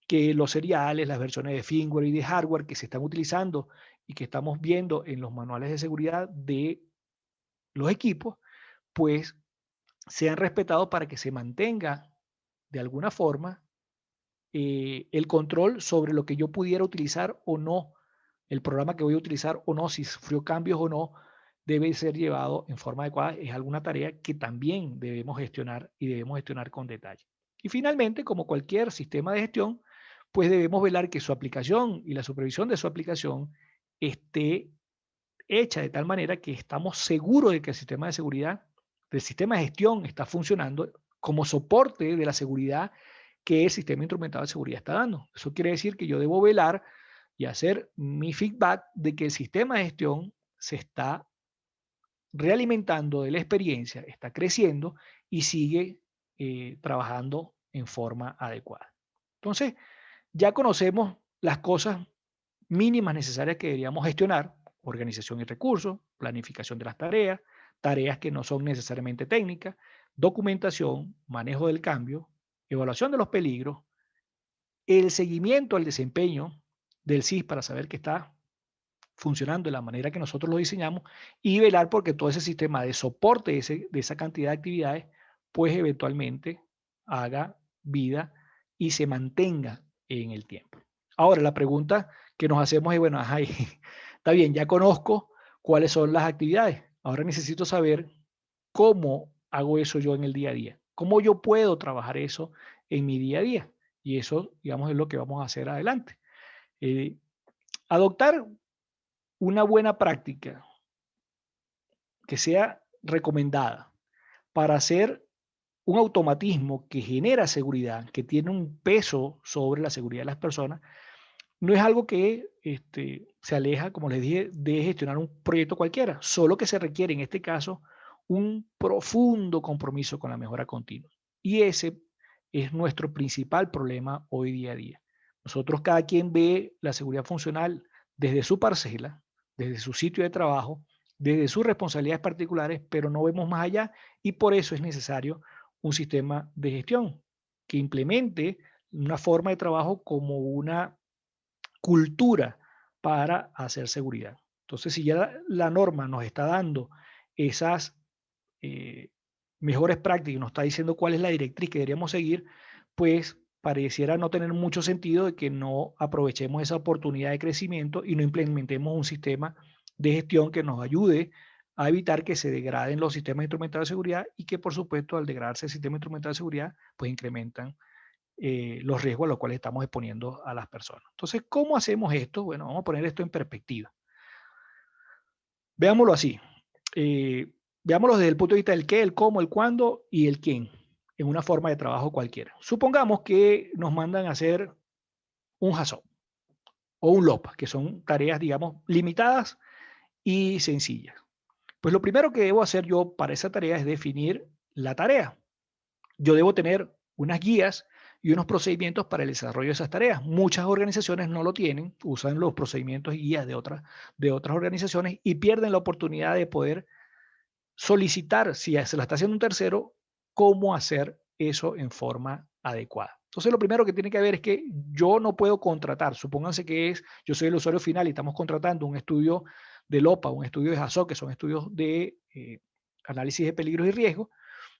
que los seriales, las versiones de firmware y de hardware que se están utilizando y que estamos viendo en los manuales de seguridad de los equipos, pues sean respetados para que se mantenga de alguna forma el control sobre lo que yo pudiera utilizar o no, el programa que voy a utilizar o no, si sufrió cambios o no, debe ser llevado en forma adecuada. Es alguna tarea que también debemos gestionar y debemos gestionar con detalle. Y finalmente, como cualquier sistema de gestión, pues debemos velar que su aplicación y la supervisión de su aplicación esté hecha de tal manera que estamos seguros de que el sistema de seguridad, del sistema de gestión está funcionando como soporte de la seguridad que el sistema instrumentado de seguridad está dando. Eso quiere decir que yo debo velar y hacer mi feedback de que el sistema de gestión se está realimentando de la experiencia, está creciendo y sigue trabajando en forma adecuada. Entonces, ya conocemos las cosas mínimas necesarias que deberíamos gestionar: organización y recursos, planificación de las tareas, tareas que no son necesariamente técnicas, documentación, manejo del cambio, evaluación de los peligros, el seguimiento al desempeño del SIS para saber que está funcionando de la manera que nosotros lo diseñamos y velar porque todo ese sistema de soporte de esa cantidad de actividades, pues eventualmente haga vida y se mantenga en el tiempo. Ahora, la pregunta que nos hacemos es, bueno, ajá, está bien, ya conozco cuáles son las actividades. Ahora necesito saber cómo hago eso yo en el día a día, cómo yo puedo trabajar eso en mi día a día. Y eso, digamos, es lo que vamos a hacer adelante. Eh, Adoptar una buena práctica que sea recomendada para hacer un automatismo que genera seguridad, que tiene un peso sobre la seguridad de las personas, no es algo que se aleja, como les dije, de gestionar un proyecto cualquiera, solo que se requiere en este caso un profundo compromiso con la mejora continua. Y ese es nuestro principal problema hoy día a día. Nosotros, cada quien ve la seguridad funcional desde su parcela, desde su sitio de trabajo, desde sus responsabilidades particulares, pero no vemos más allá, y por eso es necesario un sistema de gestión que implemente una forma de trabajo como una cultura para hacer seguridad. Entonces, si ya la norma nos está dando esas eh, mejores prácticas, nos está diciendo cuál es la directriz que deberíamos seguir, pues pareciera no tener mucho sentido de que no aprovechemos esa oportunidad de crecimiento y no implementemos un sistema de gestión que nos ayude a evitar que se degraden los sistemas instrumentados de seguridad y que, por supuesto, al degradarse el sistema instrumentado de seguridad, pues incrementan los riesgos a los cuales estamos exponiendo a las personas. Entonces, ¿cómo hacemos esto? Bueno, vamos a poner esto en perspectiva. Veámoslo así. Veámoslo desde el punto de vista del qué, el cómo, el cuándo y el quién, en una forma de trabajo cualquiera. Supongamos que nos mandan a hacer un HACCP o un LOP, que son tareas, digamos, limitadas y sencillas. Pues lo primero que debo hacer yo para esa tarea es definir la tarea. Yo debo tener unas guías y unos procedimientos para el desarrollo de esas tareas. Muchas organizaciones no lo tienen, usan los procedimientos y guías de otras organizaciones y pierden la oportunidad de poder solicitar, si se la está haciendo un tercero, cómo hacer eso en forma adecuada. Entonces, lo primero que tiene que haber es que yo no puedo contratar. Supónganse que yo soy el usuario final y estamos contratando un estudio de LOPA, un estudio de HAZOP, que son estudios de análisis de peligros y riesgos,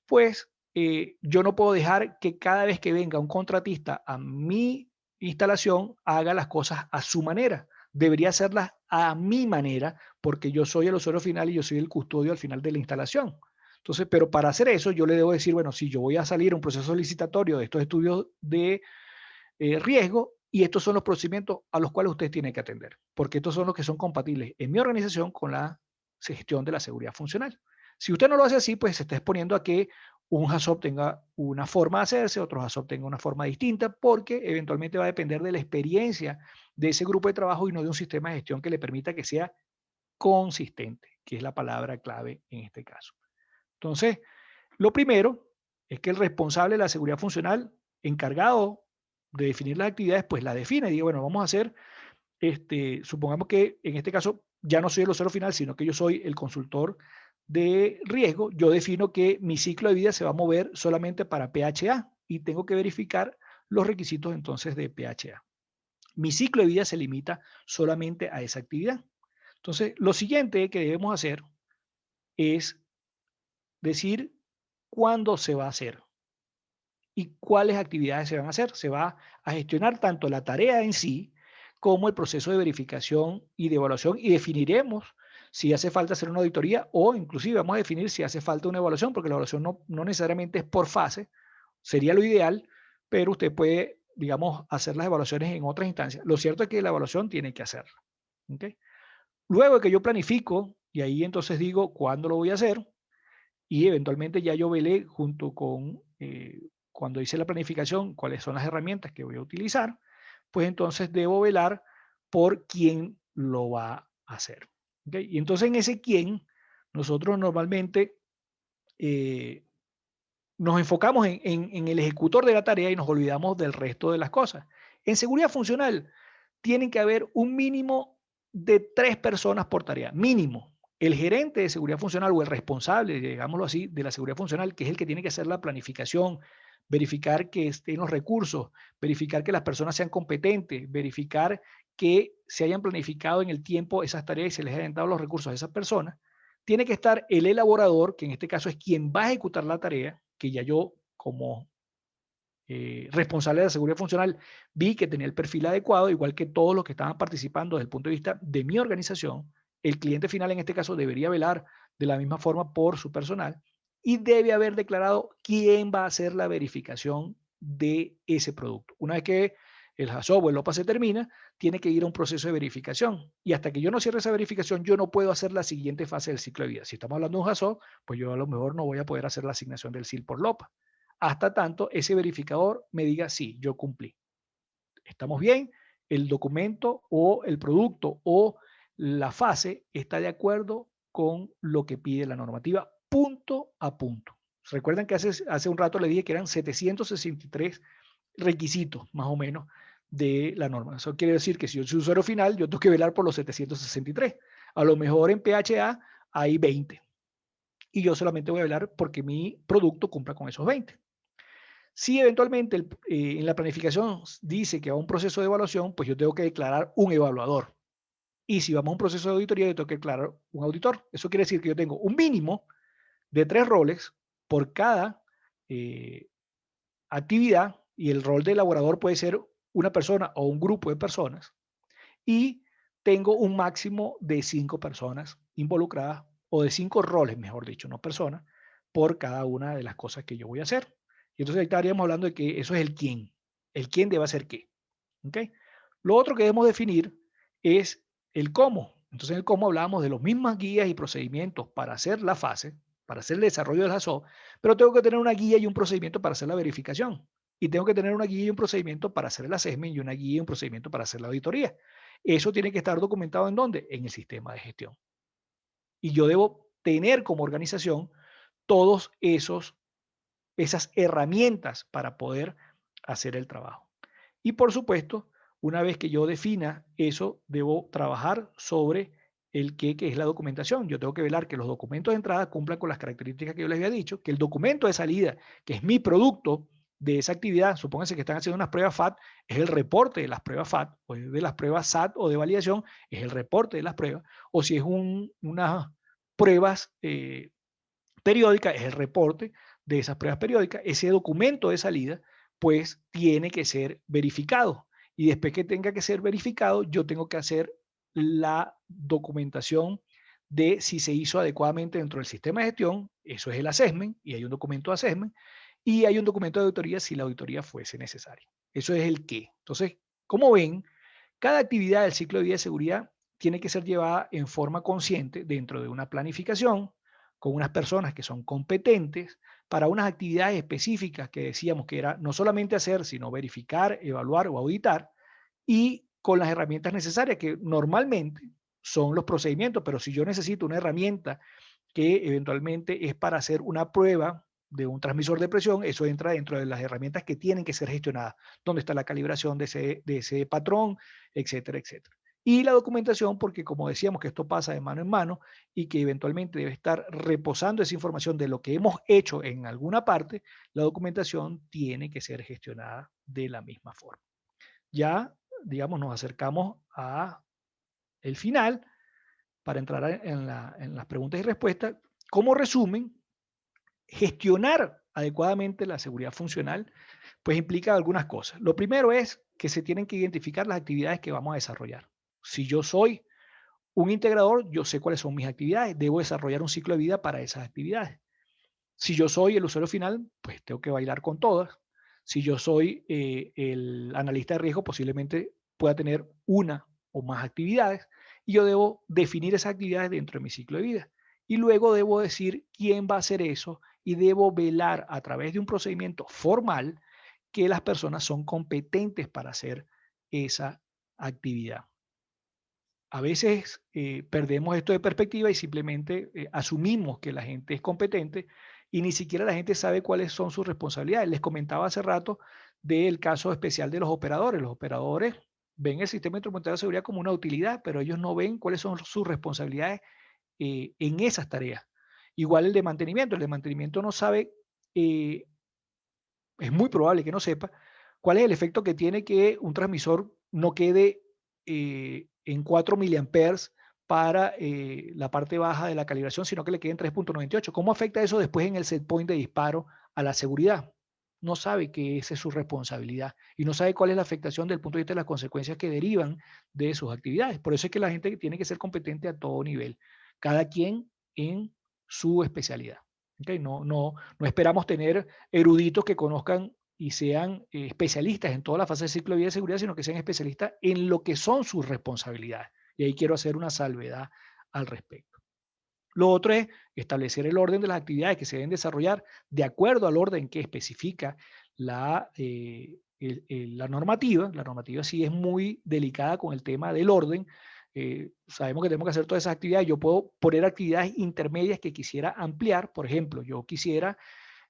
pues yo no puedo dejar que cada vez que venga un contratista a mi instalación haga las cosas a su manera. Debería hacerlas a mi manera porque yo soy el usuario final y yo soy el custodio al final de la instalación. Entonces, pero para hacer eso yo le debo decir, bueno, si yo voy a salir a un proceso licitatorio de estos estudios de riesgo y estos son los procedimientos a los cuales usted tiene que atender, porque estos son los que son compatibles en mi organización con la gestión de la seguridad funcional. Si usted no lo hace así, pues se está exponiendo a que un HAZOP tenga una forma de hacerse, otro HAZOP tenga una forma distinta, porque eventualmente va a depender de la experiencia de ese grupo de trabajo y no de un sistema de gestión que le permita que sea consistente, que es la palabra clave en este caso. Entonces, lo primero es que el responsable de la seguridad funcional, encargado de definir las actividades, pues la define y diga, bueno, vamos a hacer, supongamos que en este caso ya no soy el usuario final, sino que yo soy el consultor de riesgo. Yo defino que mi ciclo de vida se va a mover solamente para PHA y tengo que verificar los requisitos entonces de PHA. Mi ciclo de vida se limita solamente a esa actividad. Entonces, lo siguiente que debemos hacer es decir cuándo se va a hacer y cuáles actividades se van a hacer. Se va a gestionar tanto la tarea en sí como el proceso de verificación y de evaluación y definiremos si hace falta hacer una auditoría o inclusive vamos a definir si hace falta una evaluación, porque la evaluación no necesariamente es por fase, sería lo ideal, pero usted puede, digamos, hacer las evaluaciones en otras instancias. Lo cierto es que la evaluación tiene que hacerla. ¿Okay? Luego de que yo planifico, y ahí entonces digo cuándo lo voy a hacer, y eventualmente ya yo velé junto con, cuando hice la planificación, cuáles son las herramientas que voy a utilizar, pues entonces debo velar por quién lo va a hacer. ¿Okay? Y entonces en ese quién, nosotros normalmente nos enfocamos en el ejecutor de la tarea y nos olvidamos del resto de las cosas. En seguridad funcional, tienen que haber un mínimo de 3 personas por tarea, mínimo. El gerente de seguridad funcional o el responsable, digámoslo así, de la seguridad funcional, que es el que tiene que hacer la planificación, verificar que estén los recursos, verificar que las personas sean competentes, verificar que se hayan planificado en el tiempo esas tareas y se les hayan dado los recursos a esas personas. Tiene que estar el elaborador, que en este caso es quien va a ejecutar la tarea, que ya yo como responsable de la seguridad funcional vi que tenía el perfil adecuado, igual que todos los que estaban participando desde el punto de vista de mi organización. El cliente final en este caso debería velar de la misma forma por su personal y debe haber declarado quién va a hacer la verificación de ese producto. Una vez que el HAZOP o el OPA se termina, tiene que ir a un proceso de verificación. Y hasta que yo no cierre esa verificación, yo no puedo hacer la siguiente fase del ciclo de vida. Si estamos hablando de un HAZOP, pues yo a lo mejor no voy a poder hacer la asignación del SIL por LOPA. Hasta tanto ese verificador me diga, sí, yo cumplí. Estamos bien, el documento o el producto o la fase está de acuerdo con lo que pide la normativa, punto a punto. Recuerdan que hace un rato le dije que eran 763 requisitos, más o menos, de la norma. Eso quiere decir que si yo soy usuario final, yo tengo que velar por los 763. A lo mejor en PHA hay 20. Y yo solamente voy a velar porque mi producto cumpla con esos 20. Si eventualmente en la planificación dice que va a un proceso de evaluación, pues yo tengo que declarar un evaluador. Y si vamos a un proceso de auditoría, yo tengo que declarar un auditor. Eso quiere decir que yo tengo un mínimo de 3 roles por cada actividad y el rol de elaborador puede ser una persona o un grupo de personas. Y tengo un máximo de 5 personas involucradas o de 5 roles, mejor dicho, no personas, por cada una de las cosas que yo voy a hacer. Y entonces ahí estaríamos hablando de que eso es el quién debe hacer qué. ¿Okay? Lo otro que debemos definir es el cómo. Entonces en el cómo hablábamos de las mismas guías y procedimientos para hacer la fase, para hacer el desarrollo del HAZOP, pero tengo que tener una guía y un procedimiento para hacer la verificación. Y tengo que tener una guía y un procedimiento para hacer el assessment y una guía y un procedimiento para hacer la auditoría. Eso tiene que estar documentado ¿en dónde? En el sistema de gestión. Y yo debo tener como organización todos esas herramientas para poder hacer el trabajo. Y por supuesto, una vez que yo defina eso, debo trabajar sobre el qué, que es la documentación. Yo tengo que velar que los documentos de entrada cumplan con las características que yo les había dicho, que el documento de salida, que es mi producto de esa actividad, supónganse que están haciendo unas pruebas FAT, es el reporte de las pruebas FAT, o de las pruebas SAT o de validación, es el reporte de las pruebas, o si es unas pruebas periódicas, es el reporte de esas pruebas periódicas. Ese documento de salida, pues tiene que ser verificado. Y después que tenga que ser verificado, yo tengo que hacer la documentación de si se hizo adecuadamente dentro del sistema de gestión. Eso es el assessment, y hay un documento de assessment, y hay un documento de auditoría si la auditoría fuese necesaria. Eso es el qué. Entonces, como ven, cada actividad del ciclo de vida de seguridad tiene que ser llevada en forma consciente dentro de una planificación con unas personas que son competentes para unas actividades específicas que decíamos que era no solamente hacer, sino verificar, evaluar o auditar, y con las herramientas necesarias, que normalmente son los procedimientos, pero si yo necesito una herramienta que eventualmente es para hacer una prueba de un transmisor de presión, eso entra dentro de las herramientas que tienen que ser gestionadas, donde está la calibración de ese patrón, etcétera, etcétera. Y la documentación, porque como decíamos que esto pasa de mano en mano y que eventualmente debe estar reposando esa información de lo que hemos hecho en alguna parte, la documentación tiene que ser gestionada de la misma forma. Ya, digamos, nos acercamos a el final para entrar en las preguntas y respuestas. Como resumen, gestionar adecuadamente la seguridad funcional, pues implica algunas cosas. Lo primero es que se tienen que identificar las actividades que vamos a desarrollar. Si yo soy un integrador, yo sé cuáles son mis actividades, debo desarrollar un ciclo de vida para esas actividades. Si yo soy el usuario final, pues tengo que bailar con todas. Si yo soy el analista de riesgo, posiblemente pueda tener una o más actividades y yo debo definir esas actividades dentro de mi ciclo de vida. Y luego debo decir quién va a hacer eso y debo velar a través de un procedimiento formal que las personas son competentes para hacer esa actividad. A veces perdemos esto de perspectiva y simplemente asumimos que la gente es competente y ni siquiera la gente sabe cuáles son sus responsabilidades. Les comentaba hace rato del caso especial de los operadores. Los operadores ven el sistema instrumental de seguridad como una utilidad, pero ellos no ven cuáles son sus responsabilidades en esas tareas. Igual el de mantenimiento no sabe, eh, es muy probable que no sepa cuál es el efecto que tiene que un transmisor no quede en 4 miliamperes para la parte baja de la calibración, sino que le quede en 3.98. ¿Cómo afecta eso después en el set point de disparo a la seguridad? No sabe que esa es su responsabilidad y no sabe cuál es la afectación desde el punto de vista de las consecuencias que derivan de sus actividades. Por eso es que la gente tiene que ser competente a todo nivel, cada quien en su especialidad. ¿Okay? No esperamos tener eruditos que conozcan y sean especialistas en toda la fase del ciclo de vida de seguridad, sino que sean especialistas en lo que son sus responsabilidades. Y ahí quiero hacer una salvedad al respecto. Lo otro es establecer el orden de las actividades que se deben desarrollar de acuerdo al orden que especifica la normativa. La normativa sí es muy delicada con el tema del orden. Sabemos que tenemos que hacer todas esas actividades. Yo puedo poner actividades intermedias que quisiera ampliar. Por ejemplo, yo quisiera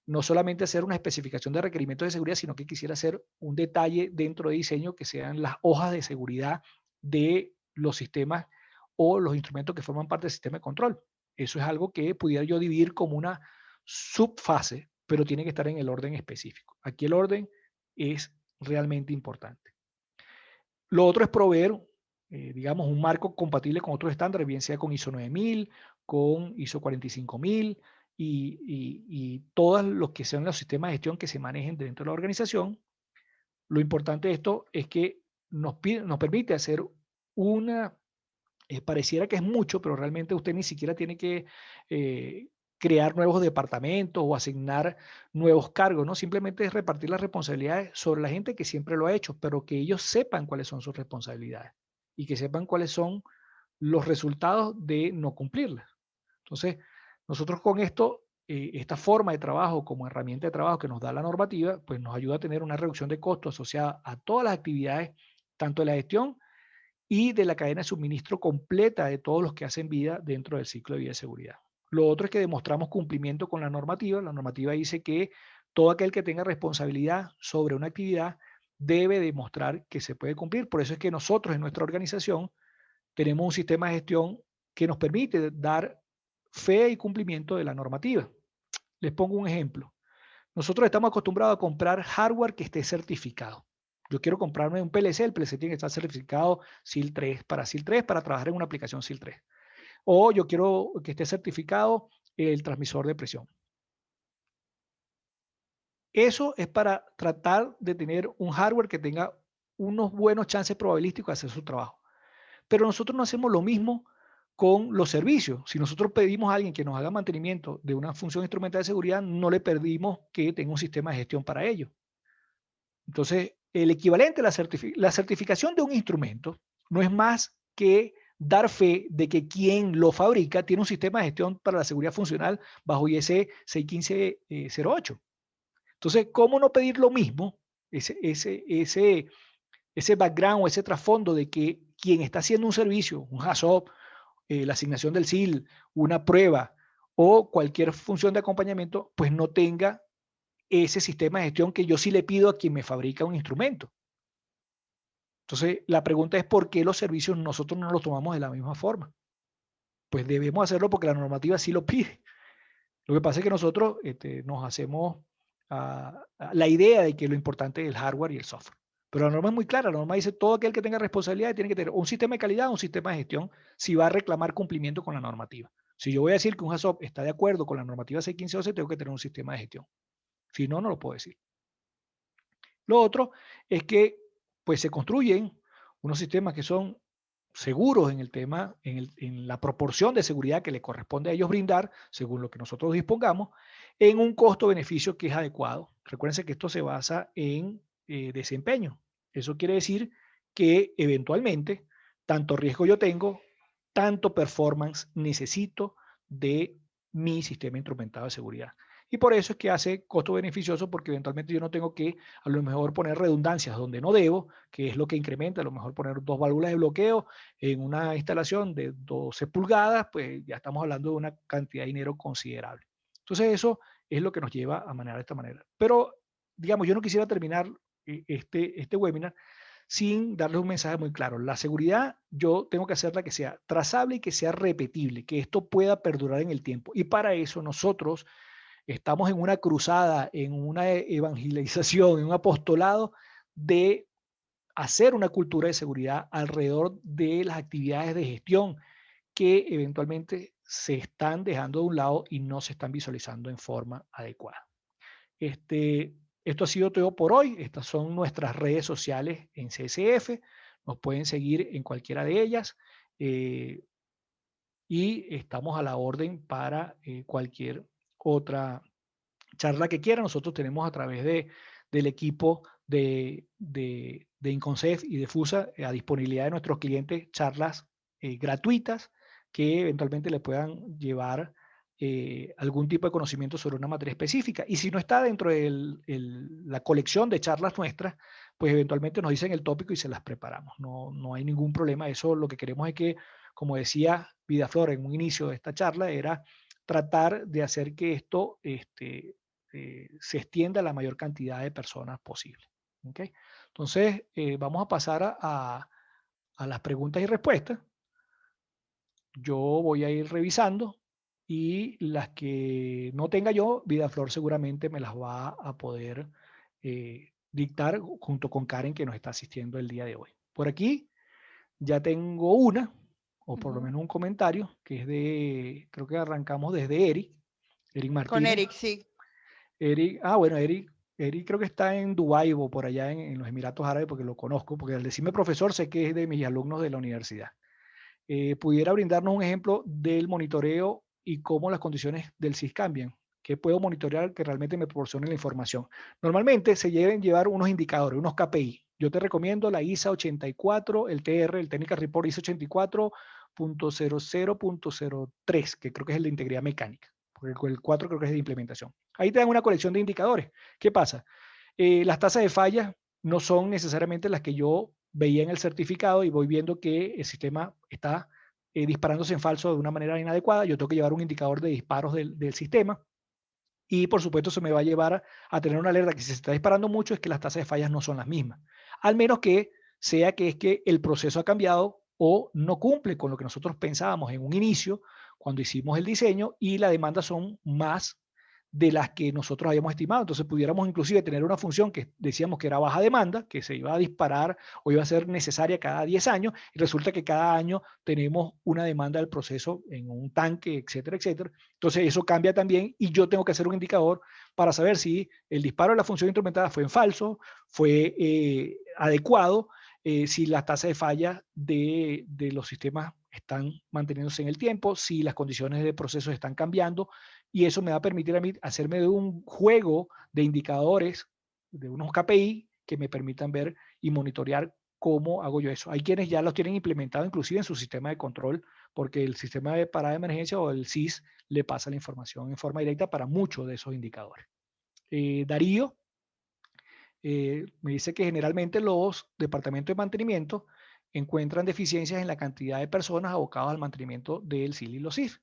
no solamente hacer una especificación de requerimientos de seguridad, sino que quisiera hacer un detalle dentro de diseño que sean las hojas de seguridad de los sistemas o los instrumentos que forman parte del sistema de control. Eso es algo que pudiera yo dividir como una subfase, pero tiene que estar en el orden específico. Aquí el orden es realmente importante. Lo otro es proveer, digamos, un marco compatible con otros estándares, bien sea con ISO 9000, con ISO 45000 y todos los que sean los sistemas de gestión que se manejen dentro de la organización. Lo importante de esto es que nos permite hacer una, pareciera que es mucho, pero realmente usted ni siquiera tiene que crear nuevos departamentos o asignar nuevos cargos, ¿no? Simplemente es repartir las responsabilidades sobre la gente que siempre lo ha hecho, pero que ellos sepan cuáles son sus responsabilidades y que sepan cuáles son los resultados de no cumplirlas. Entonces, nosotros con esto, esta forma de trabajo como herramienta de trabajo que nos da la normativa, pues nos ayuda a tener una reducción de costos asociada a todas las actividades, tanto de la gestión y de la cadena de suministro completa de todos los que hacen vida dentro del ciclo de vida de seguridad. Lo otro es que demostramos cumplimiento con la normativa. La normativa dice que todo aquel que tenga responsabilidad sobre una actividad debe demostrar que se puede cumplir. Por eso es que nosotros en nuestra organización tenemos un sistema de gestión que nos permite dar fe y cumplimiento de la normativa. Les pongo un ejemplo. Nosotros estamos acostumbrados a comprar hardware que esté certificado. Yo quiero comprarme un PLC, el PLC tiene que estar certificado SIL 3 para trabajar en una aplicación SIL 3. O yo quiero que esté certificado el transmisor de presión. Eso es para tratar de tener un hardware que tenga unos buenos chances probabilísticos de hacer su trabajo. Pero nosotros no hacemos lo mismo con los servicios. Si nosotros pedimos a alguien que nos haga mantenimiento de una función instrumental de seguridad, no le pedimos que tenga un sistema de gestión para ello. Entonces, el equivalente a la certificación de un instrumento no es más que dar fe de que quien lo fabrica tiene un sistema de gestión para la seguridad funcional bajo IS 61508. Entonces, ¿cómo no pedir lo mismo? Ese background o ese trasfondo de que quien está haciendo un servicio, un HACCP, la asignación del SIL, una prueba o cualquier función de acompañamiento, pues no tenga ese sistema de gestión que yo sí le pido a quien me fabrica un instrumento. Entonces, la pregunta es por qué los servicios nosotros no los tomamos de la misma forma. Pues debemos hacerlo porque la normativa sí lo pide. Lo que pasa es que nosotros nos hacemos la idea de que lo importante es el hardware y el software. Pero la norma es muy clara. La norma dice todo aquel que tenga responsabilidad tiene que tener un sistema de calidad o un sistema de gestión si va a reclamar cumplimiento con la normativa. Si yo voy a decir que un HACCP está de acuerdo con la normativa 61511, tengo que tener un sistema de gestión. Si no, no lo puedo decir. Lo otro es que pues se construyen unos sistemas que son seguros en el tema, en la proporción de seguridad que le corresponde a ellos brindar, según lo que nosotros dispongamos, en un costo-beneficio que es adecuado. Recuérdense que esto se basa en desempeño. Eso quiere decir que eventualmente, tanto riesgo yo tengo, tanto performance necesito de mi sistema instrumentado de seguridad. Y por eso es que hace costo beneficioso, porque eventualmente yo no tengo que a lo mejor poner redundancias donde no debo, que es lo que incrementa, a lo mejor poner dos válvulas de bloqueo en una instalación de 12 pulgadas, pues ya estamos hablando de una cantidad de dinero considerable. Entonces eso es lo que nos lleva a manejar de esta manera. Pero, digamos, yo no quisiera terminar este webinar sin darles un mensaje muy claro. La seguridad yo tengo que hacerla que sea trazable y que sea repetible, que esto pueda perdurar en el tiempo. Y para eso nosotros estamos en una cruzada, en una evangelización, en un apostolado de hacer una cultura de seguridad alrededor de las actividades de gestión que eventualmente se están dejando de un lado y no se están visualizando en forma adecuada. Esto ha sido todo por hoy. Estas son nuestras redes sociales en CSF. Nos pueden seguir en cualquiera de ellas y estamos a la orden para cualquier otra charla que quieran. Nosotros tenemos a través del equipo de Inconsef y de FUSA a disponibilidad de nuestros clientes charlas gratuitas que eventualmente le puedan llevar algún tipo de conocimiento sobre una materia específica. Y si no está dentro de la colección de charlas nuestras, pues eventualmente nos dicen el tópico y se las preparamos. No hay ningún problema. Eso lo que queremos es que, como decía Vidaflor en un inicio de esta charla, era tratar de hacer que esto se extienda a la mayor cantidad de personas posible. ¿Okay? Entonces, vamos a pasar a las preguntas y respuestas. Yo voy a ir revisando y las que no tenga yo, Vidaflor seguramente me las va a poder dictar junto con Karen, que nos está asistiendo el día de hoy. Por aquí ya tengo una, o por lo menos un comentario, que es de, creo que arrancamos desde Eric Martínez. Con Eric, sí. Bueno, Eric creo que está en Dubái o por allá en los Emiratos Árabes, porque lo conozco, porque al decirme profesor sé que es de mis alumnos de la universidad. ¿Pudiera brindarnos un ejemplo del monitoreo y cómo las condiciones del SIS cambian? ¿Qué puedo monitorear que realmente me proporcione la información? Normalmente se deben llevar unos indicadores, unos KPI. Yo te recomiendo la ISA 84, el TR, el Technical Report ISA 84.00.03, que creo que es el de integridad mecánica, porque el 4 creo que es de implementación. Ahí te dan una colección de indicadores. ¿Qué pasa? Las tasas de falla no son necesariamente las que yo veía en el certificado y voy viendo que el sistema está disparándose en falso de una manera inadecuada. Yo tengo que llevar un indicador de disparos del sistema Y por supuesto se me va a llevar a tener una alerta que si se está disparando mucho es que las tasas de fallas no son las mismas. Al menos que sea que es que el proceso ha cambiado o no cumple con lo que nosotros pensábamos en un inicio cuando hicimos el diseño y la demanda son más de las que nosotros habíamos estimado. Entonces pudiéramos inclusive tener una función que decíamos que era baja demanda, que se iba a disparar o iba a ser necesaria cada 10 años, y resulta que cada año tenemos una demanda del proceso en un tanque, etcétera, etcétera. Entonces eso cambia también y yo tengo que hacer un indicador para saber si el disparo de la función instrumentada fue en falso, fue adecuado, si las tasas de falla de los sistemas están manteniéndose en el tiempo, si las condiciones de proceso están cambiando, y eso me va a permitir a mí hacerme de un juego de indicadores, de unos KPI que me permitan ver y monitorear cómo hago yo eso. Hay quienes ya los tienen implementado inclusive en su sistema de control, porque el sistema de parada de emergencia o el SIS le pasa la información en forma directa para muchos de esos indicadores. Darío me dice que generalmente los departamentos de mantenimiento encuentran deficiencias en la cantidad de personas abocadas al mantenimiento del SIL y los SIF.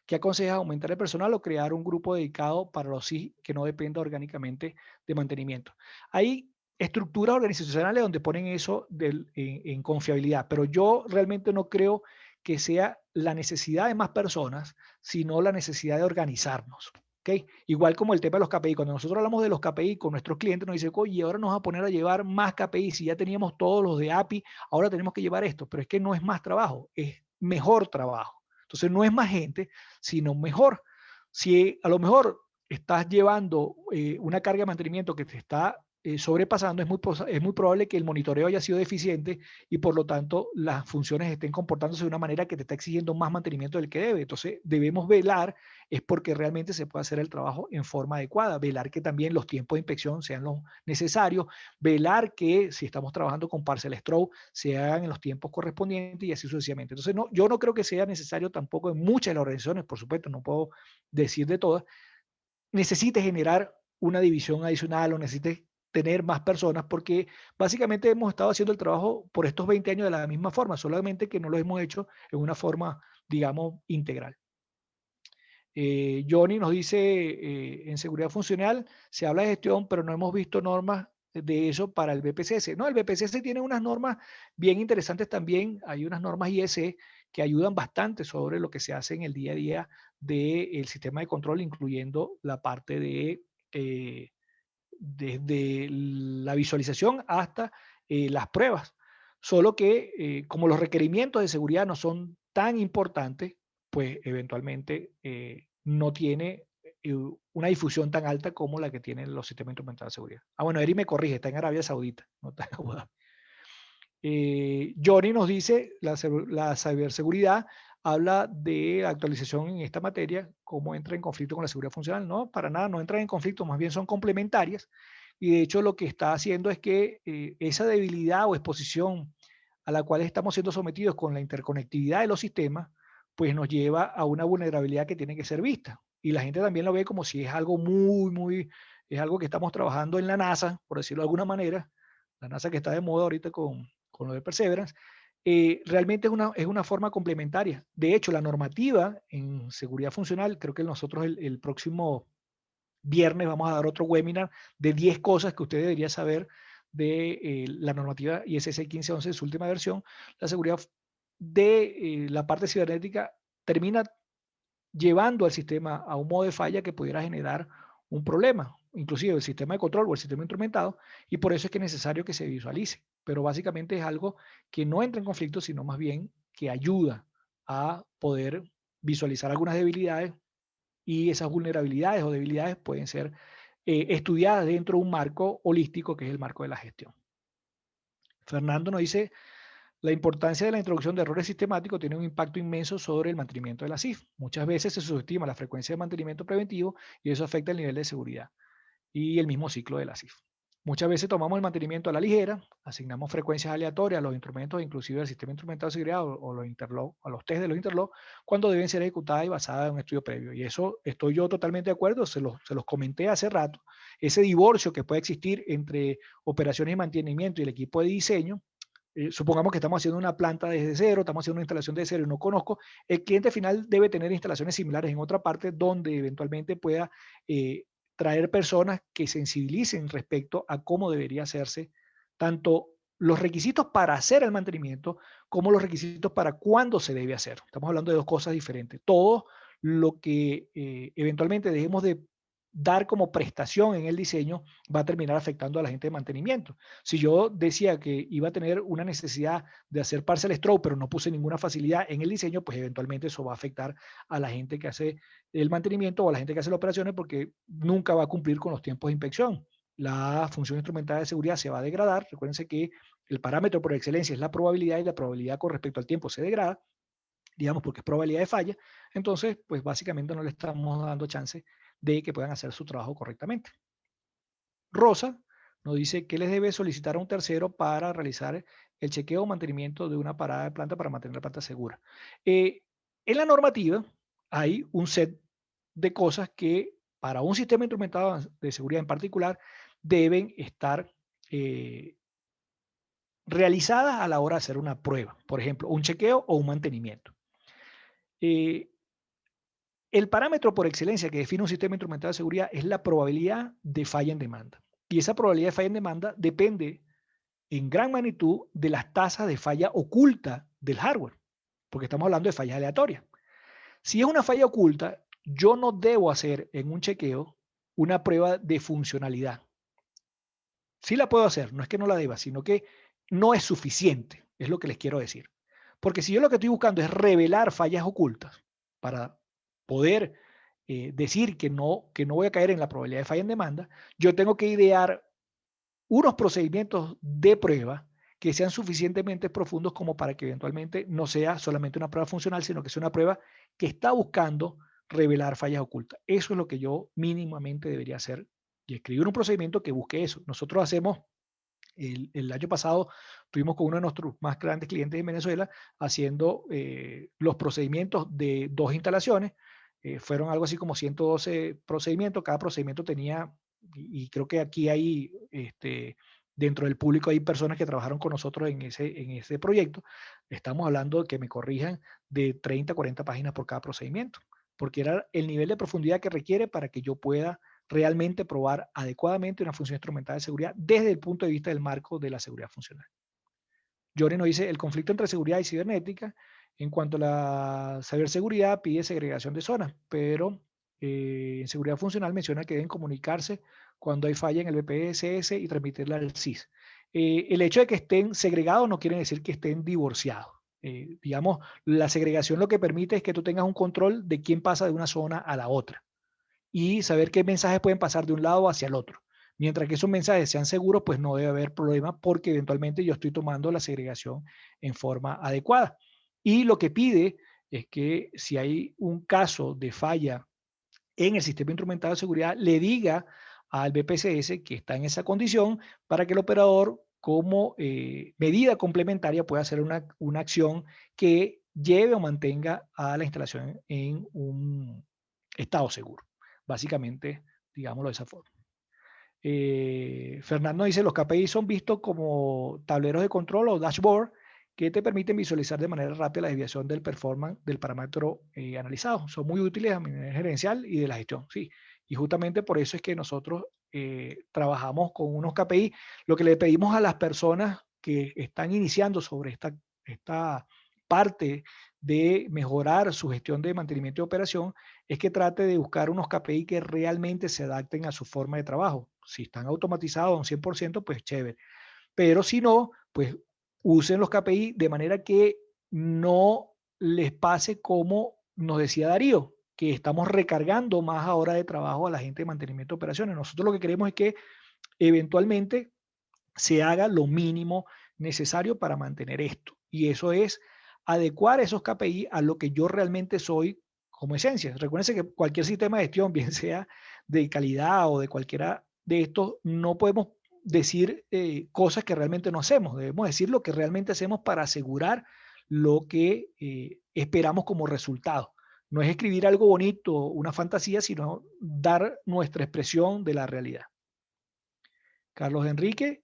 ¿Qué aconseja aumentar el personal o crear un grupo dedicado para los SIF que no dependa orgánicamente de mantenimiento? Hay estructuras organizacionales donde ponen eso en confiabilidad, pero yo realmente no creo que sea la necesidad de más personas, sino la necesidad de organizarnos. ¿Okay? Igual como el tema de los KPI, cuando nosotros hablamos de los KPI con nuestros clientes, nos dicen, oye, ahora nos vamos a poner a llevar más KPI, si ya teníamos todos los de API, ahora tenemos que llevar esto, pero es que no es más trabajo, es mejor trabajo. Entonces no es más gente, sino mejor. Si a lo mejor estás llevando una carga de mantenimiento que te está sobrepasando, es muy probable que el monitoreo haya sido deficiente y por lo tanto las funciones estén comportándose de una manera que te está exigiendo más mantenimiento del que debe. Entonces debemos velar es porque realmente se puede hacer el trabajo en forma adecuada, velar que también los tiempos de inspección sean los necesarios, velar que si estamos trabajando con parcel stroke se hagan en los tiempos correspondientes y así sucesivamente. Entonces no, yo no creo que sea necesario tampoco en muchas de las organizaciones, por supuesto, no puedo decir de todas, necesites generar una división adicional o necesites tener más personas porque básicamente hemos estado haciendo el trabajo por estos 20 años de la misma forma, solamente que no lo hemos hecho en una forma, digamos, integral. Johnny nos dice, en seguridad funcional se habla de gestión, pero no hemos visto normas de eso para el BPCS. No, el BPCS tiene unas normas bien interesantes también. Hay unas normas IEC que ayudan bastante sobre lo que se hace en el día a día del sistema de control, incluyendo la parte de desde la visualización hasta las pruebas. Solo que como los requerimientos de seguridad no son tan importantes, pues eventualmente no tiene una difusión tan alta como la que tienen los sistemas instrumentados de seguridad. Ah, bueno, Eri me corrige, está en Arabia Saudita, no está en Abu Dhabi. Johnny nos dice, la ciberseguridad habla de actualización en esta materia, cómo entra en conflicto con la seguridad funcional. No, para nada, no entran en conflicto, más bien son complementarias. Y de hecho lo que está haciendo es que esa debilidad o exposición a la cual estamos siendo sometidos con la interconectividad de los sistemas, pues nos lleva a una vulnerabilidad que tiene que ser vista. Y la gente también lo ve como si es algo es algo que estamos trabajando en la NASA, por decirlo de alguna manera, la NASA que está de moda ahorita con lo de Perseverance, realmente es una forma complementaria. De hecho, la normativa en seguridad funcional, creo que nosotros el próximo viernes vamos a dar otro webinar de 10 cosas que usted debería saber de la normativa ISC 1511 en su última versión. La seguridad de la parte cibernética termina llevando al sistema a un modo de falla que pudiera generar un problema, inclusive el sistema de control o el sistema instrumentado, y por eso es que es necesario que se visualice. Pero básicamente es algo que no entra en conflicto, sino más bien que ayuda a poder visualizar algunas debilidades y esas vulnerabilidades o debilidades pueden ser estudiadas dentro de un marco holístico que es el marco de la gestión. Fernando nos dice, la importancia de la introducción de errores sistemáticos tiene un impacto inmenso sobre el mantenimiento de la CIF. Muchas veces se subestima la frecuencia de mantenimiento preventivo y eso afecta el nivel de seguridad y el mismo ciclo de la CIF. Muchas veces tomamos el mantenimiento a la ligera, asignamos frecuencias aleatorias a los instrumentos, inclusive al sistema instrumentado de seguridad o los interlock, a los test de los interlock, cuando deben ser ejecutadas y basadas en un estudio previo. Y eso estoy yo totalmente de acuerdo, se los comenté hace rato. Ese divorcio que puede existir entre operaciones y mantenimiento y el equipo de diseño, supongamos que estamos haciendo una planta desde cero, estamos haciendo una instalación desde cero y no conozco, el cliente final debe tener instalaciones similares en otra parte donde eventualmente pueda traer personas que sensibilicen respecto a cómo debería hacerse tanto los requisitos para hacer el mantenimiento como los requisitos para cuándo se debe hacer. Estamos hablando de dos cosas diferentes. Todo lo que eventualmente dejemos de dar como prestación en el diseño va a terminar afectando a la gente de mantenimiento. Si yo decía que iba a tener una necesidad de hacer parcel stroke, pero no puse ninguna facilidad en el diseño, pues eventualmente eso va a afectar a la gente que hace el mantenimiento o a la gente que hace las operaciones porque nunca va a cumplir con los tiempos de inspección. La función instrumental de seguridad se va a degradar. Recuérdense que el parámetro por excelencia es la probabilidad y la probabilidad con respecto al tiempo se degrada, digamos, porque es probabilidad de falla. Entonces, pues básicamente no le estamos dando chance de que puedan hacer su trabajo correctamente. Rosa nos dice que les debe solicitar a un tercero para realizar el chequeo o mantenimiento de una parada de planta para mantener la planta segura. En la normativa hay un set de cosas que para un sistema instrumentado de seguridad en particular deben estar realizadas a la hora de hacer una prueba, por ejemplo, un chequeo o un mantenimiento. Eh, el parámetro por excelencia que define un sistema instrumentado de seguridad es la probabilidad de falla en demanda. Y esa probabilidad de falla en demanda depende en gran magnitud de las tasas de falla oculta del hardware, porque estamos hablando de fallas aleatorias. Si es una falla oculta, yo no debo hacer en un chequeo una prueba de funcionalidad. Sí la puedo hacer, no es que no la deba, sino que no es suficiente, es lo que les quiero decir. Porque si yo lo que estoy buscando es revelar fallas ocultas para poder decir que no voy a caer en la probabilidad de falla en demanda, yo tengo que idear unos procedimientos de prueba que sean suficientemente profundos como para que eventualmente no sea solamente una prueba funcional, sino que sea una prueba que está buscando revelar fallas ocultas. Eso es lo que yo mínimamente debería hacer y escribir un procedimiento que busque eso. Nosotros hacemos, el año pasado tuvimos con uno de nuestros más grandes clientes en Venezuela haciendo los procedimientos de 2 instalaciones. Fueron algo así como 112 procedimientos. Cada procedimiento tenía, y creo que aquí hay, dentro del público hay personas que trabajaron con nosotros en ese proyecto. Estamos hablando, que me corrijan, de 30, 40 páginas por cada procedimiento, porque era el nivel de profundidad que requiere para que yo pueda realmente probar adecuadamente una función instrumental de seguridad desde el punto de vista del marco de la seguridad funcional. Jory nos dice, el conflicto entre seguridad y cibernética, en cuanto a la ciberseguridad, pide segregación de zonas, pero en seguridad funcional menciona que deben comunicarse cuando hay falla en el BPSS y transmitirla al CIS. El hecho de que estén segregados no quiere decir que estén divorciados. Digamos, la segregación lo que permite es que tú tengas un control de quién pasa de una zona a la otra y saber qué mensajes pueden pasar de un lado hacia el otro. Mientras que esos mensajes sean seguros, pues no debe haber problema porque eventualmente yo estoy tomando la segregación en forma adecuada. Y lo que pide es que si hay un caso de falla en el sistema instrumentado de seguridad, le diga al BPSS que está en esa condición para que el operador, como medida complementaria, pueda hacer una acción que lleve o mantenga a la instalación en un estado seguro. Básicamente, digámoslo de esa forma. Fernando dice, los KPI son vistos como tableros de control o dashboard que te permiten visualizar de manera rápida la desviación del performance del parámetro analizado. Son muy útiles a nivel gerencial y de la gestión, sí. Y justamente por eso es que nosotros trabajamos con unos KPI. Lo que le pedimos a las personas que están iniciando sobre esta parte de mejorar su gestión de mantenimiento y operación es que trate de buscar unos KPI que realmente se adapten a su forma de trabajo. Si están automatizados a un 100%, pues chévere. Pero si no, pues usen los KPI de manera que no les pase como nos decía Darío, que estamos recargando más ahora de trabajo a la gente de mantenimiento de operaciones. Nosotros lo que queremos es que eventualmente se haga lo mínimo necesario para mantener esto. Y eso es adecuar esos KPI a lo que yo realmente soy como esencia. Recuérdense que cualquier sistema de gestión, bien sea de calidad o de cualquiera de estos, no podemos decir cosas que realmente no hacemos. Debemos decir lo que realmente hacemos para asegurar lo que esperamos como resultado. No es escribir algo bonito, una fantasía, sino dar nuestra expresión de la realidad. Carlos Enrique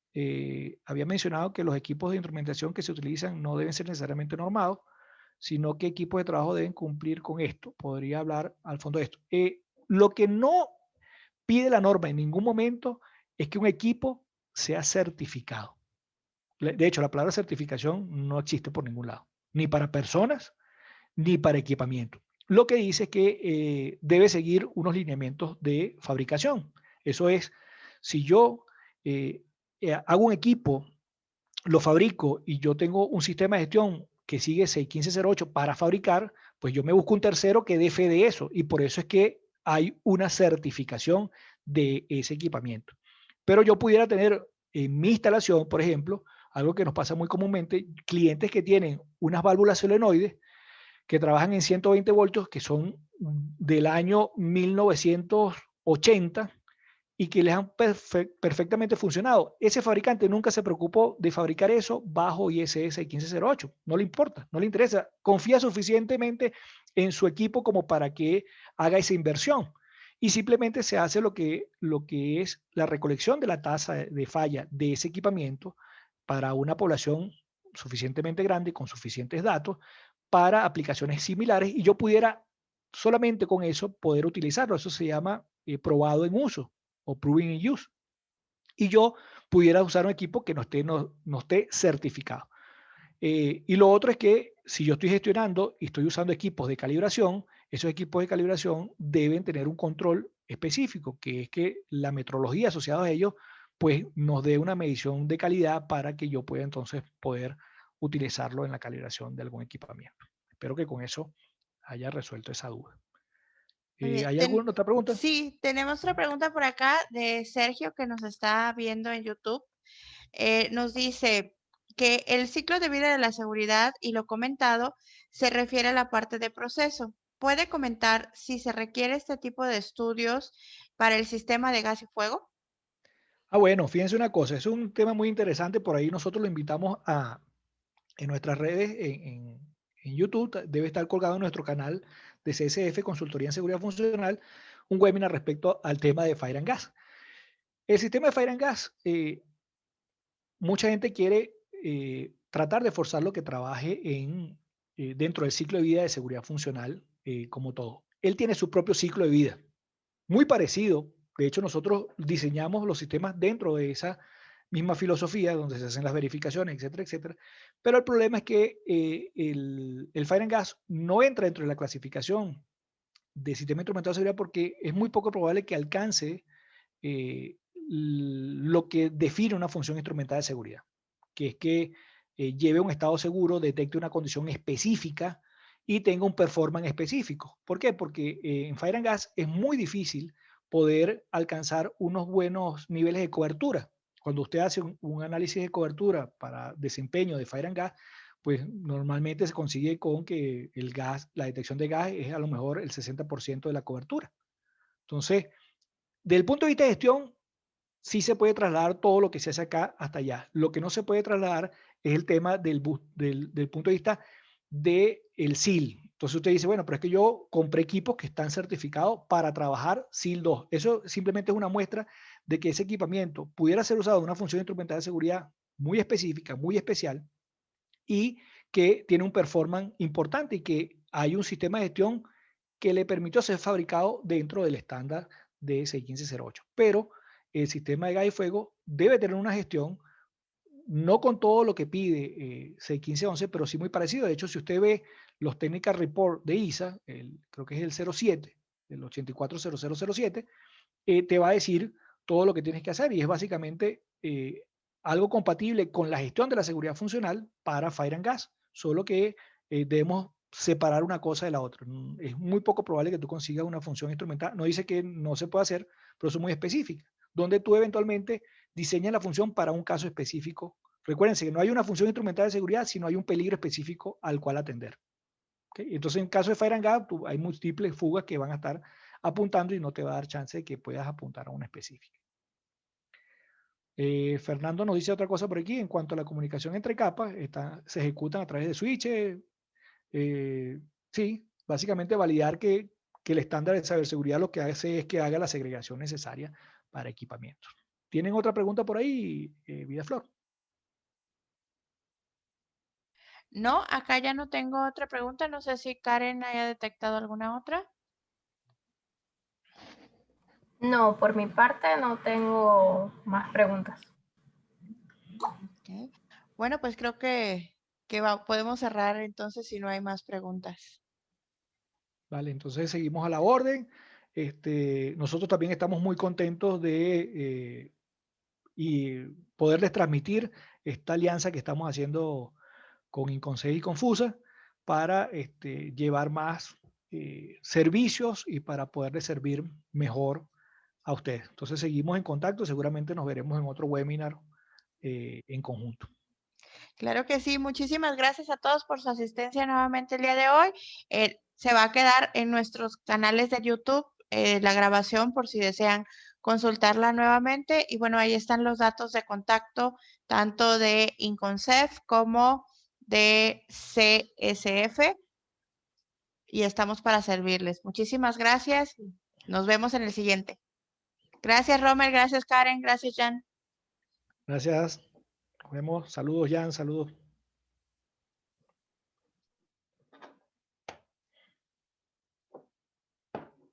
había mencionado que los equipos de instrumentación que se utilizan no deben ser necesariamente normados, sino que equipos de trabajo deben cumplir con esto. Podría hablar al fondo de esto. Lo que no pide la norma en ningún momento es que un equipo sea certificado. De hecho, la palabra certificación no existe por ningún lado, ni para personas, ni para equipamiento. Lo que dice es que debe seguir unos lineamientos de fabricación. Eso es, si yo hago un equipo, lo fabrico y yo tengo un sistema de gestión que sigue 61508 para fabricar, pues yo me busco un tercero que dé fe de eso. Y por eso es que hay una certificación de ese equipamiento. Pero yo pudiera tener en mi instalación, por ejemplo, algo que nos pasa muy comúnmente, clientes que tienen unas válvulas solenoides que trabajan en 120 voltios, que son del año 1980 y que les han perfectamente funcionado. Ese fabricante nunca se preocupó de fabricar eso bajo ISS 1508. No le importa, no le interesa. Confía suficientemente en su equipo como para que haga esa inversión. Y simplemente se hace lo que es la recolección de la tasa de falla de ese equipamiento para una población suficientemente grande con suficientes datos para aplicaciones similares y yo pudiera solamente con eso poder utilizarlo. Eso se llama probado en uso o proving in use. Y yo pudiera usar un equipo que no esté certificado. Y lo otro es que si yo estoy gestionando y estoy usando equipos de calibración, esos equipos de calibración deben tener un control específico, que es que la metrología asociada a ellos pues nos dé una medición de calidad para que yo pueda entonces poder utilizarlo en la calibración de algún equipamiento. Espero que con eso haya resuelto esa duda. Muy bien. ¿Hay alguna otra pregunta? Sí, tenemos otra pregunta por acá de Sergio que nos está viendo en YouTube. Nos dice que el ciclo de vida de la seguridad y lo comentado se refiere a la parte de proceso. ¿Puede comentar si se requiere este tipo de estudios para el sistema de gas y fuego? Bueno, fíjense una cosa, es un tema muy interesante, por ahí nosotros lo invitamos en nuestras redes, en YouTube, debe estar colgado en nuestro canal de CSF, Consultoría en Seguridad Funcional, un webinar respecto al tema de Fire and Gas. El sistema de Fire and Gas, mucha gente quiere tratar de forzarlo que trabaje dentro del ciclo de vida de seguridad funcional, como todo. Él tiene su propio ciclo de vida, muy parecido. De hecho, nosotros diseñamos los sistemas dentro de esa misma filosofía, donde se hacen las verificaciones, etcétera, etcétera. Pero el problema es que el Fire and Gas no entra dentro de la clasificación de sistema instrumentado de seguridad porque es muy poco probable que alcance lo que define una función instrumental de seguridad, que es que lleve un estado seguro, detecte una condición específica y tenga un performance específico. ¿Por qué? Porque en Fire and Gas es muy difícil poder alcanzar unos buenos niveles de cobertura. Cuando usted hace un análisis de cobertura para desempeño de Fire and Gas, pues normalmente se consigue con que el gas, la detección de gas es a lo mejor el 60% de la cobertura. Entonces, desde el punto de vista de gestión, sí se puede trasladar todo lo que se hace acá hasta allá. Lo que no se puede trasladar es el tema del punto de vista del SIL. Entonces usted dice, bueno, pero es que yo compré equipos que están certificados para trabajar SIL 2. Eso simplemente es una muestra de que ese equipamiento pudiera ser usado en una función instrumental de seguridad muy específica, muy especial, y que tiene un performance importante y que hay un sistema de gestión que le permitió ser fabricado dentro del estándar de 61508. Pero el sistema de gas y fuego debe tener una gestión, no con todo lo que pide 61511, pero sí muy parecido. De hecho, si usted ve los Technical Report de ISA, creo que es el 07, el 840007, te va a decir todo lo que tienes que hacer y es básicamente algo compatible con la gestión de la seguridad funcional para Fire and Gas, solo que debemos separar una cosa de la otra. Es muy poco probable que tú consigas una función instrumental. No dice que no se pueda hacer, pero son muy específicas, donde tú eventualmente diseñas la función para un caso específico. Recuérdense que no hay una función instrumental de seguridad, sino hay un peligro específico al cual atender. ¿Okay? Entonces, en caso de Fire and Gas, hay múltiples fugas que van a estar apuntando y no te va a dar chance de que puedas apuntar a una específica. Fernando nos dice otra cosa por aquí en cuanto a la comunicación entre capas, se ejecutan a través de switches. Sí, básicamente validar que el estándar de ciberseguridad lo que hace es que haga la segregación necesaria para equipamientos. ¿Tienen otra pregunta por ahí, Vidaflor? No, acá ya no tengo otra pregunta. No sé si Karen haya detectado alguna otra. No, por mi parte no tengo más preguntas. Ok. Bueno, pues creo que podemos cerrar entonces si no hay más preguntas. Vale, entonces seguimos a la orden. Nosotros también estamos muy contentos de y poderles transmitir esta alianza que estamos haciendo con Inconsei y Confusa para llevar más servicios y para poderles servir mejor a ustedes. Entonces seguimos en contacto, seguramente nos veremos en otro webinar en conjunto. Claro que sí, muchísimas gracias a todos por su asistencia nuevamente el día de hoy. Se va a quedar en nuestros canales de YouTube la grabación por si desean consultarla nuevamente. Y bueno, ahí están los datos de contacto tanto de Inconcef como de CSF y estamos para servirles. Muchísimas gracias. Nos vemos en el siguiente. Gracias, Romer. Gracias, Karen. Gracias, Jan. Gracias. Nos vemos. Saludos, Jan. Saludos.